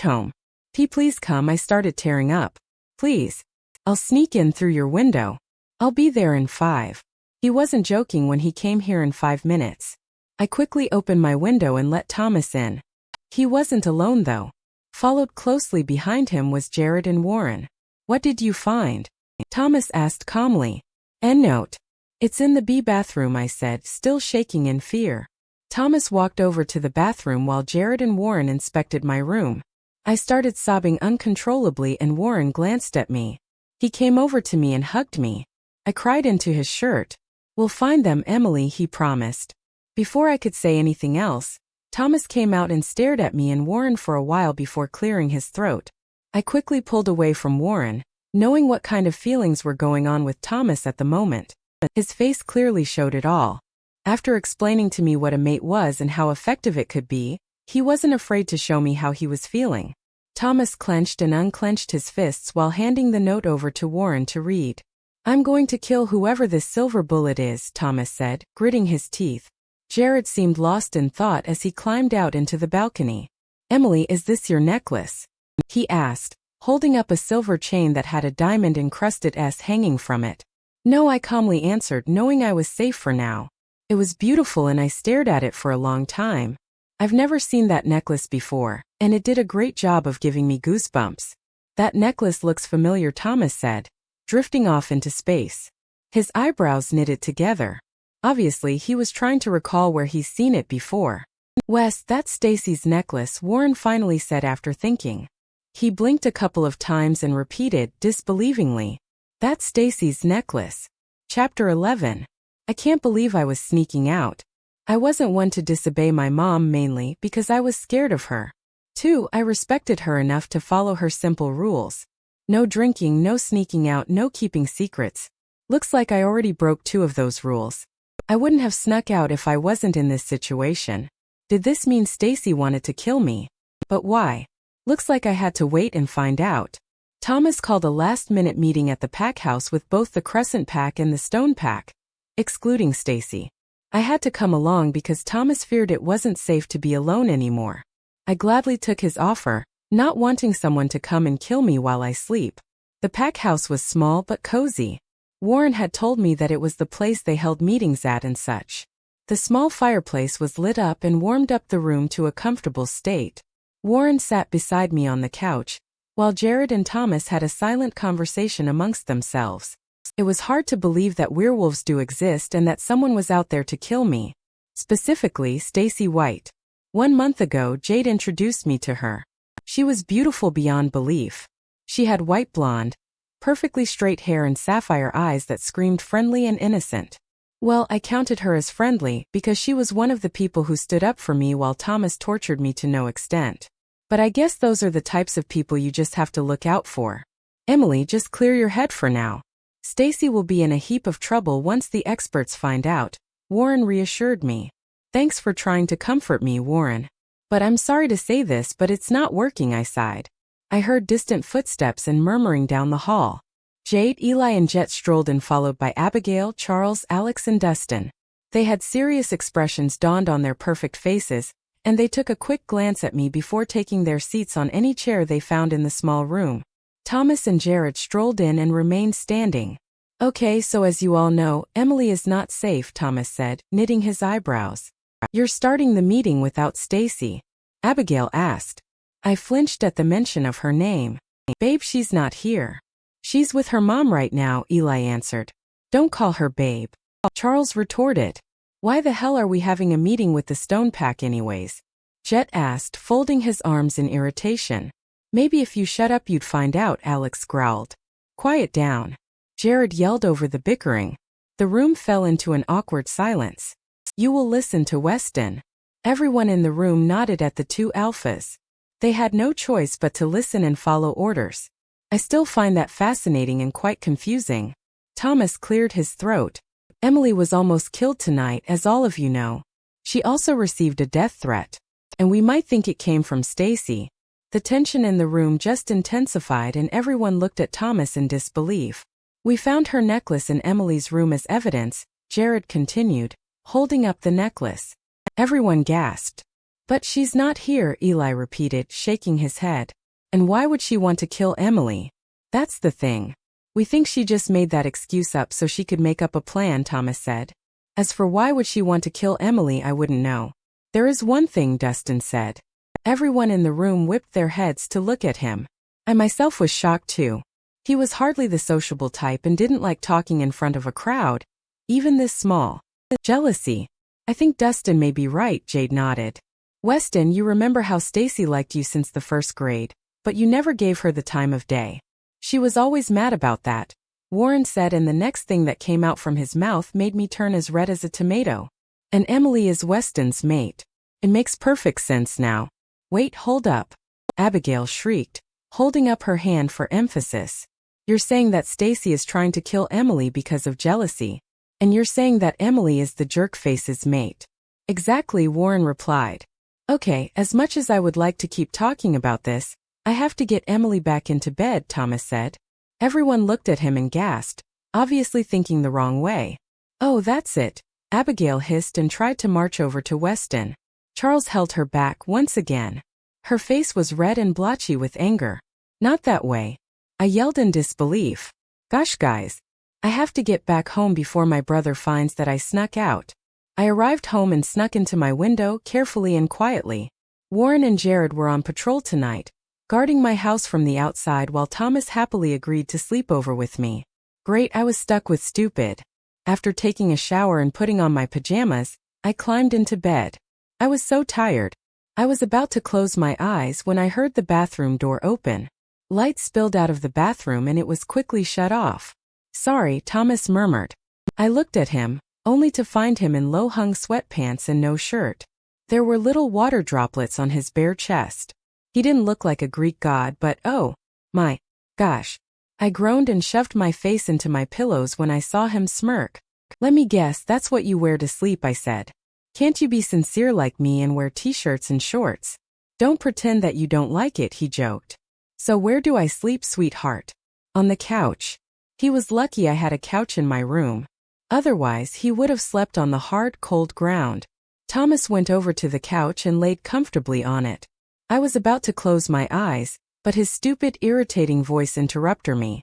[SPEAKER 1] "Home." Please come." I started tearing up. "Please. I'll sneak in through your window. I'll be there in 5. He wasn't joking when he came here in 5 minutes. I quickly opened my window and let Thomas in. He wasn't alone though. Followed closely behind him was Jared and Warren. "What did you find?" Thomas asked calmly. Endnote. "It's in the B bathroom," I said, still shaking in fear. Thomas walked over to the bathroom while Jared and Warren inspected my room. I started sobbing uncontrollably and Warren glanced at me. He came over to me and hugged me. I cried into his shirt. "We'll find them, Emily," he promised. Before I could say anything else, Thomas came out and stared at me and Warren for a while before clearing his throat. I quickly pulled away from Warren, knowing what kind of feelings were going on with Thomas at the moment. His face clearly showed it all. After explaining to me what a mate was and how effective it could be, he wasn't afraid to show me how he was feeling. Thomas clenched and unclenched his fists while handing the note over to Warren to read. "I'm going to kill whoever this silver bullet is," Thomas said, gritting his teeth. Jared seemed lost in thought as he climbed out into the balcony. "Emily, is this your necklace?" he asked, holding up a silver chain that had a diamond-encrusted S hanging from it. "No," I calmly answered, knowing I was safe for now. It was beautiful and I stared at it for a long time. I've never seen that necklace before, and it did a great job of giving me goosebumps. "That necklace looks familiar," Thomas said, drifting off into space. His eyebrows knitted together. Obviously, he was trying to recall where he's seen it before. "Wes, that's Stacy's necklace," Warren finally said after thinking. He blinked a couple of times and repeated, disbelievingly, "That's Stacy's necklace." Chapter 11. I can't believe I was sneaking out. I wasn't one to disobey my mom mainly because I was scared of her. 2. I respected her enough to follow her simple rules. No drinking, no sneaking out, no keeping secrets. Looks like I already broke 2 of those rules. I wouldn't have snuck out if I wasn't in this situation. Did this mean Stacy wanted to kill me? But why? Looks like I had to wait and find out. Thomas called a last-minute meeting at the pack house with both the Crescent Pack and the Stone Pack, excluding Stacy. I had to come along because Thomas feared it wasn't safe to be alone anymore. I gladly took his offer, not wanting someone to come and kill me while I sleep. The pack house was small but cozy. Warren had told me that it was the place they held meetings at and such. The small fireplace was lit up and warmed up the room to a comfortable state. Warren sat beside me on the couch, while Jared and Thomas had a silent conversation amongst themselves. It was hard to believe that werewolves do exist and that someone was out there to kill me. Specifically, Stacy White. 1 month ago, Jade introduced me to her. She was beautiful beyond belief. She had white blonde, perfectly straight hair and sapphire eyes that screamed friendly and innocent. Well, I counted her as friendly because she was one of the people who stood up for me while Thomas tortured me to no extent. But I guess those are the types of people you just have to look out for. Emily, just clear your head for now. Stacy will be in a heap of trouble once the experts find out, Warren reassured me. Thanks for trying to comfort me, Warren. But I'm sorry to say this, but it's not working, I sighed. I heard distant footsteps and murmuring down the hall. Jade, Eli and Jet strolled in, followed by Abigail, Charles, Alex and Dustin. They had serious expressions dawned on their perfect faces, and they took a quick glance at me before taking their seats on any chair they found in the small room. Thomas and Jared strolled in and remained standing. Okay, so as you all know, Emily is not safe, Thomas said, knitting his eyebrows. You're starting the meeting without Stacy? Abigail asked. I flinched at the mention of her name. Babe, she's not here. She's with her mom right now, Eli answered. Don't call her babe. Charles retorted. Why the hell are we having a meeting with the Stone Pack anyways? Jet asked, folding his arms in irritation. Maybe if you shut up you'd find out, Alex growled. Quiet down. Jared yelled over the bickering. The room fell into an awkward silence. You will listen to Weston. Everyone in the room nodded at the two alphas. They had no choice but to listen and follow orders. I still find that fascinating and quite confusing. Thomas cleared his throat. Emily was almost killed tonight, as all of you know. She also received a death threat. And we might think it came from Stacy. The tension in the room just intensified and everyone looked at Thomas in disbelief. We found her necklace in Emily's room as evidence, Jared continued, holding up the necklace. Everyone gasped. But she's not here, Eli repeated, shaking his head. And why would she want to kill Emily? That's the thing. We think she just made that excuse up so she could make up a plan, Thomas said. As for why would she want to kill Emily, I wouldn't know. There is one thing, Dustin said. Everyone in the room whipped their heads to look at him. I myself was shocked too. He was hardly the sociable type and didn't like talking in front of a crowd, even this small. Jealousy. I think Dustin may be right, Jade nodded. Weston, you remember how Stacy liked you since the first grade, but you never gave her the time of day. She was always mad about that, Warren said, and the next thing that came out from his mouth made me turn as red as a tomato. And Emily is Weston's mate. It makes perfect sense now. Wait, hold up. Abigail shrieked, holding up her hand for emphasis. You're saying that Stacy is trying to kill Emily because of jealousy. And you're saying that Emily is the jerkface's mate. Exactly, Warren replied. Okay, as much as I would like to keep talking about this, I have to get Emily back into bed, Thomas said. Everyone looked at him and gasped, obviously thinking the wrong way. Oh, that's it, Abigail hissed and tried to march over to Weston. Charles held her back once again. Her face was red and blotchy with anger. Not that way. I yelled in disbelief. Gosh, guys. I have to get back home before my brother finds that I snuck out. I arrived home and snuck into my window carefully and quietly. Warren and Jared were on patrol tonight, guarding my house from the outside while Thomas happily agreed to sleep over with me. Great, I was stuck with stupid. After taking a shower and putting on my pajamas, I climbed into bed. I was so tired. I was about to close my eyes when I heard the bathroom door open. Light spilled out of the bathroom and it was quickly shut off. Sorry, Thomas murmured. I looked at him, only to find him in low-hung sweatpants and no shirt. There were little water droplets on his bare chest. He didn't look like a Greek god, but oh, my gosh. I groaned and shoved my face into my pillows when I saw him smirk. Let me guess, that's what you wear to sleep, I said. Can't you be sincere like me and wear t-shirts and shorts? Don't pretend that you don't like it, he joked. So where do I sleep, sweetheart? On the couch. He was lucky I had a couch in my room. Otherwise, he would have slept on the hard, cold ground. Thomas went over to the couch and laid comfortably on it. I was about to close my eyes, but his stupid, irritating voice interrupted me.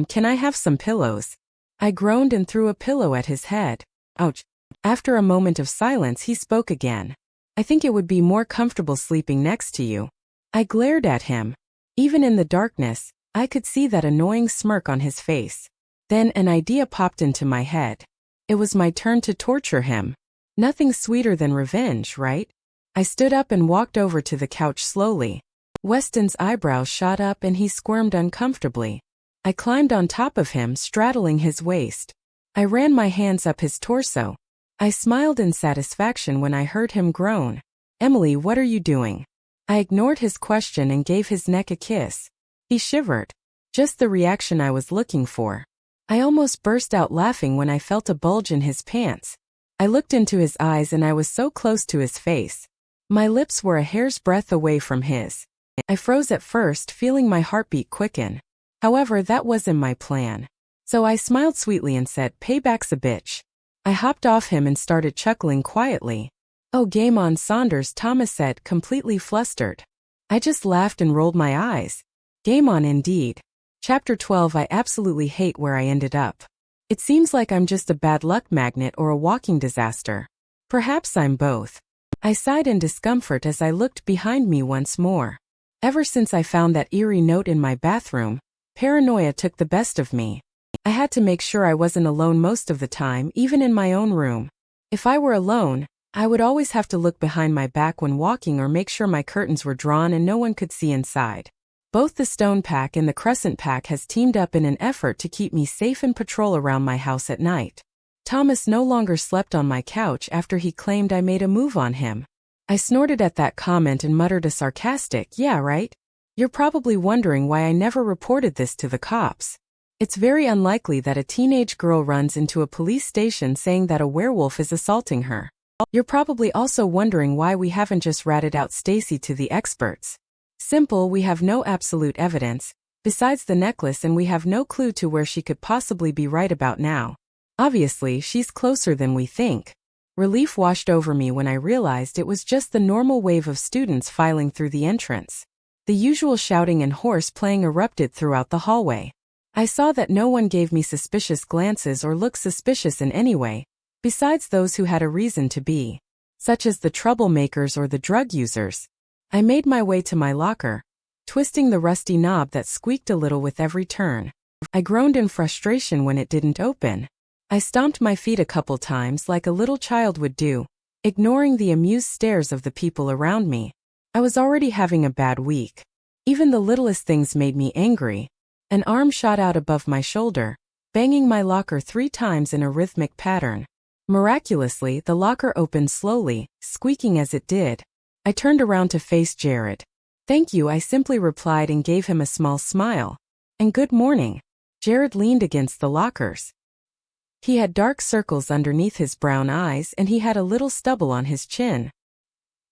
[SPEAKER 1] Can I have some pillows? I groaned and threw a pillow at his head. Ouch. After a moment of silence, he spoke again. I think it would be more comfortable sleeping next to you. I glared at him. Even in the darkness, I could see that annoying smirk on his face. Then an idea popped into my head. It was my turn to torture him. Nothing sweeter than revenge, right? I stood up and walked over to the couch slowly. Weston's eyebrows shot up and he squirmed uncomfortably. I climbed on top of him, straddling his waist. I ran my hands up his torso. I smiled in satisfaction when I heard him groan. "Emily, what are you doing?" I ignored his question and gave his neck a kiss. He shivered. Just the reaction I was looking for. I almost burst out laughing when I felt a bulge in his pants. I looked into his eyes and I was so close to his face. My lips were a hair's breadth away from his. I froze at first, feeling my heartbeat quicken. However, that wasn't my plan. So I smiled sweetly and said, "Payback's a bitch." I hopped off him and started chuckling quietly. "Oh, game on, Saunders," Thomas said, completely flustered. I just laughed and rolled my eyes. Game on indeed. Chapter 12. I absolutely hate where I ended up. It seems like I'm just a bad luck magnet or a walking disaster. Perhaps I'm both. I sighed in discomfort as I looked behind me once more. Ever since I found that eerie note in my bathroom, paranoia took the best of me. I had to make sure I wasn't alone most of the time, even in my own room. If I were alone, I would always have to look behind my back when walking or make sure my curtains were drawn and no one could see inside. Both the Stone Pack and the Crescent Pack has teamed up in an effort to keep me safe and patrol around my house at night. Thomas no longer slept on my couch after he claimed I made a move on him. I snorted at that comment and muttered a sarcastic, "Yeah, right? You're probably wondering why I never reported this to the cops. It's very unlikely that a teenage girl runs into a police station saying that a werewolf is assaulting her. You're probably also wondering why we haven't just ratted out Stacy to the experts. Simple, we have no absolute evidence, besides the necklace, and we have no clue to where she could possibly be right about now. Obviously, she's closer than we think." Relief washed over me when I realized it was just the normal wave of students filing through the entrance. The usual shouting and horse playing erupted throughout the hallway. I saw that no one gave me suspicious glances or looked suspicious in any way, besides those who had a reason to be, such as the troublemakers or the drug users. I made my way to my locker, twisting the rusty knob that squeaked a little with every turn. I groaned in frustration when it didn't open. I stomped my feet a couple times like a little child would do, ignoring the amused stares of the people around me. I was already having a bad week. Even the littlest things made me angry. An arm shot out above my shoulder, banging my locker 3 times in a rhythmic pattern. Miraculously, the locker opened slowly, squeaking as it did. I turned around to face Jared. "Thank you," I simply replied and gave him a small smile. "And good morning." Jared leaned against the lockers. He had dark circles underneath his brown eyes and he had a little stubble on his chin.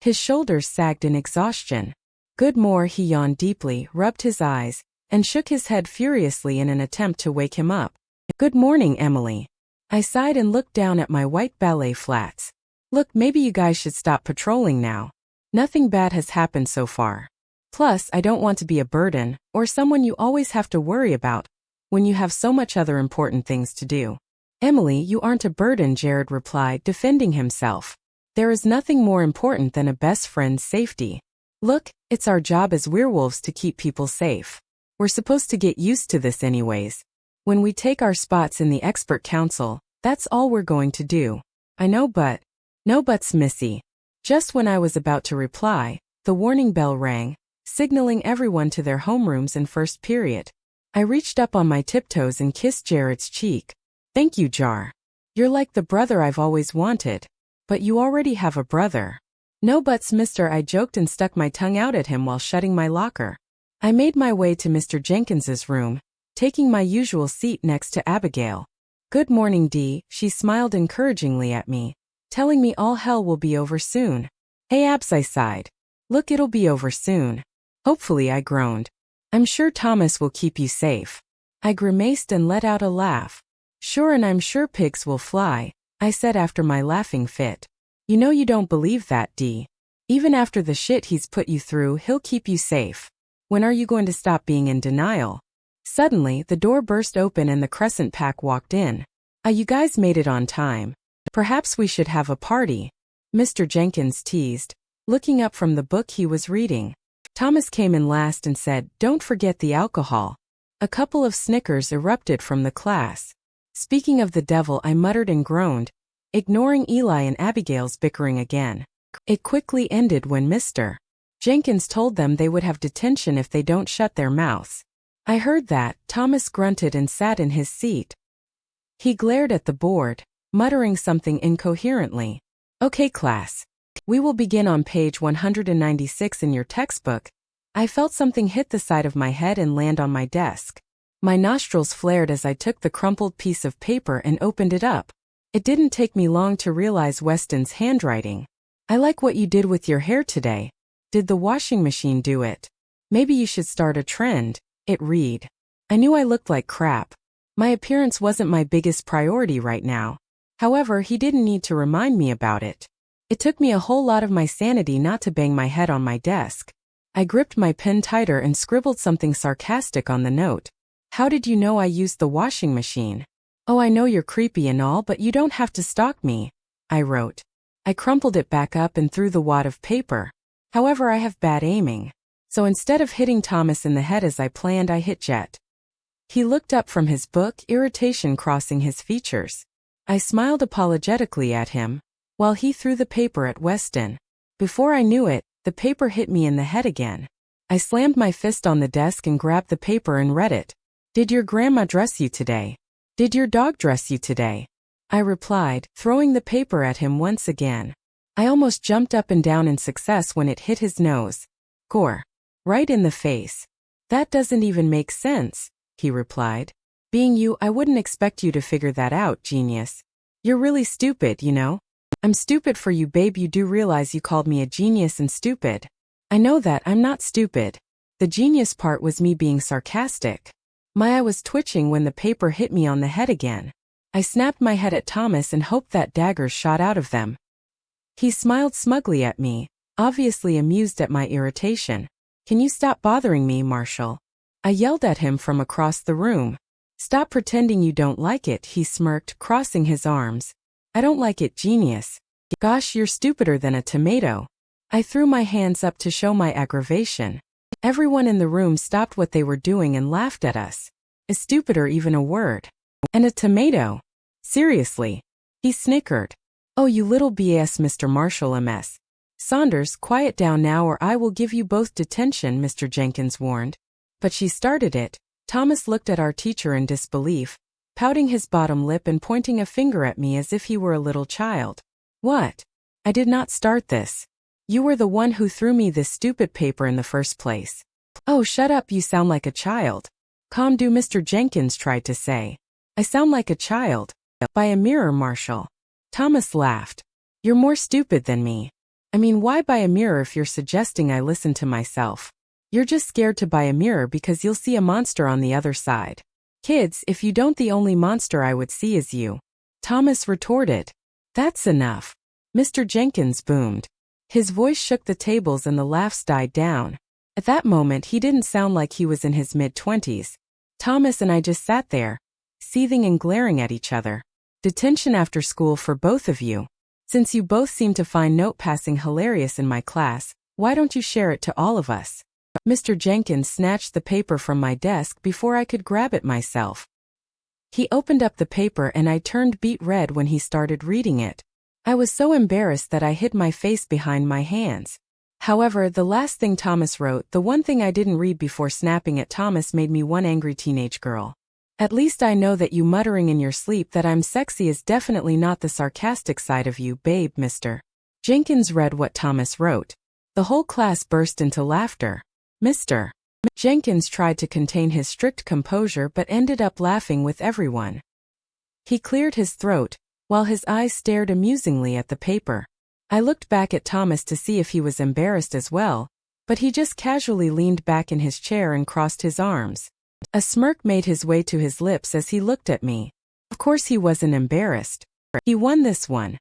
[SPEAKER 1] His shoulders sagged in exhaustion. "Good more," he yawned deeply, rubbed his eyes, and shook his head furiously in an attempt to wake him up. "Good morning, Emily." I sighed and looked down at my white ballet flats. "Look, maybe you guys should stop patrolling now. Nothing bad has happened so far. Plus, I don't want to be a burden, or someone you always have to worry about, when you have so much other important things to do." "Emily, you aren't a burden," Jared replied, defending himself. "There is nothing more important than a best friend's safety. Look, it's our job as werewolves to keep people safe. We're supposed to get used to this anyways. When we take our spots in the expert council, that's all we're going to do." "I know, but..." "No buts, Missy." Just when I was about to reply, the warning bell rang, signaling everyone to their homerooms in first period. I reached up on my tiptoes and kissed Jared's cheek. "Thank you, Jar. You're like the brother I've always wanted. But you already have a brother." "No buts, mister," I joked and stuck my tongue out at him while shutting my locker. I made my way to Mr. Jenkins's room, taking my usual seat next to Abigail. "Good morning, Dee," she smiled encouragingly at me, telling me all hell will be over soon. "Hey, Abs," I sighed. "Look, it'll be over soon." "Hopefully," I groaned. "I'm sure Thomas will keep you safe." I grimaced and let out a laugh. "Sure, and I'm sure pigs will fly," I said after my laughing fit. "You know you don't believe that, Dee. Even after the shit he's put you through, he'll keep you safe. When are you going to stop being in denial?" Suddenly, the door burst open and the Crescent Pack walked in. You guys made it on time. Perhaps we should have a party," Mr. Jenkins teased, looking up from the book he was reading. Thomas came in last and said, "Don't forget the alcohol." A couple of snickers erupted from the class. Speaking of the devil, I muttered and groaned, ignoring Eli and Abigail's bickering again. It quickly ended when Mr. Jenkins told them they would have detention if they don't shut their mouths. I heard that. Thomas grunted and sat in his seat. He glared at the board, muttering something incoherently. Okay, class. We will begin on page 196 in your textbook. I felt something hit the side of my head and land on my desk. My nostrils flared as I took the crumpled piece of paper and opened it up. It didn't take me long to realize Weston's handwriting. I like what you did with your hair today. Did the washing machine do it? Maybe you should start a trend, it read. I knew I looked like crap. My appearance wasn't my biggest priority right now. However, he didn't need to remind me about it. It took me a whole lot of my sanity not to bang my head on my desk. I gripped my pen tighter and scribbled something sarcastic on the note. How did you know I used the washing machine? Oh, I know you're creepy and all, but you don't have to stalk me, I wrote. I crumpled it back up and threw the wad of paper. However, I have bad aiming. So instead of hitting Thomas in the head as I planned, I hit Jet. He looked up from his book, irritation crossing his features. I smiled apologetically at him, while he threw the paper at Weston. Before I knew it, the paper hit me in the head again. I slammed my fist on the desk and grabbed the paper and read it. Did your grandma dress you today? Did your dog dress you today? I replied, throwing the paper at him once again. I almost jumped up and down in success when it hit his nose. Gore. Right in the face. That doesn't even make sense, he replied. Being you, I wouldn't expect you to figure that out, genius. You're really stupid, you know? I'm stupid for you, babe. You do realize you called me a genius and stupid. I know that. I'm not stupid. The genius part was me being sarcastic. My eye was twitching when the paper hit me on the head again. I snapped my head at Thomas and hoped that daggers shot out of them. He smiled smugly at me, obviously amused at my irritation. Can you stop bothering me, Marshall? I yelled at him from across the room. Stop pretending you don't like it, he smirked, crossing his arms. I don't like it, genius. Gosh, you're stupider than a tomato. I threw my hands up to show my aggravation. Everyone in the room stopped what they were doing and laughed at us. Is stupider even a word? And a tomato? Seriously? He snickered. Oh, you little BS, Mr. Marshall MS. Saunders, quiet down now or I will give you both detention, Mr. Jenkins warned. But she started it. Thomas looked at our teacher in disbelief, pouting his bottom lip and pointing a finger at me as if he were a little child. What? I did not start this. You were the one who threw me this stupid paper in the first place. Oh, shut up, you sound like a child. Calm down, Mr. Jenkins tried to say. I sound like a child. By a mirror, Marshall. Thomas laughed. You're more stupid than me. I mean, why buy a mirror if you're suggesting I listen to myself? You're just scared to buy a mirror because you'll see a monster on the other side. Kids, if you don't, the only monster I would see is you. Thomas retorted. That's enough. Mr. Jenkins boomed. His voice shook the tables and the laughs died down. At that moment, he didn't sound like he was in his mid-20s. Thomas and I just sat there, seething and glaring at each other. Detention after school for both of you. Since you both seem to find note passing hilarious in my class, why don't you share it to all of us? Mr. Jenkins snatched the paper from my desk before I could grab it myself. He opened up the paper and I turned beet red when he started reading it. I was so embarrassed that I hid my face behind my hands. However, the last thing Thomas wrote, the one thing I didn't read before snapping at Thomas, made me one angry teenage girl. At least I know that you muttering in your sleep that I'm sexy is definitely not the sarcastic side of you, babe, Mr. Jenkins read what Thomas wrote. The whole class burst into laughter. Mr. Jenkins tried to contain his strict composure but ended up laughing with everyone. He cleared his throat, while his eyes stared amusingly at the paper. I looked back at Thomas to see if he was embarrassed as well, but he just casually leaned back in his chair and crossed his arms. A smirk made his way to his lips as he looked at me. Of course he wasn't embarrassed. He won this one.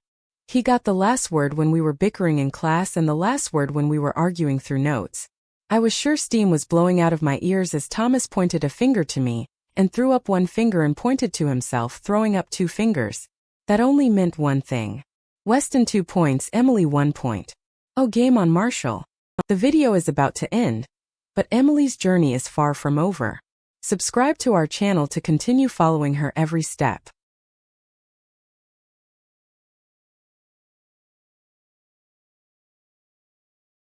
[SPEAKER 1] He got the last word when we were bickering in class and the last word when we were arguing through notes. I was sure steam was blowing out of my ears as Thomas pointed a finger to me, and threw up one finger and pointed to himself, throwing up 2 fingers. That only meant one thing. Weston 2 points, Emily 1 point. Oh, game on, Marshall. The video is about to end, but Emily's journey is far from over. Subscribe to our channel to continue following her every step.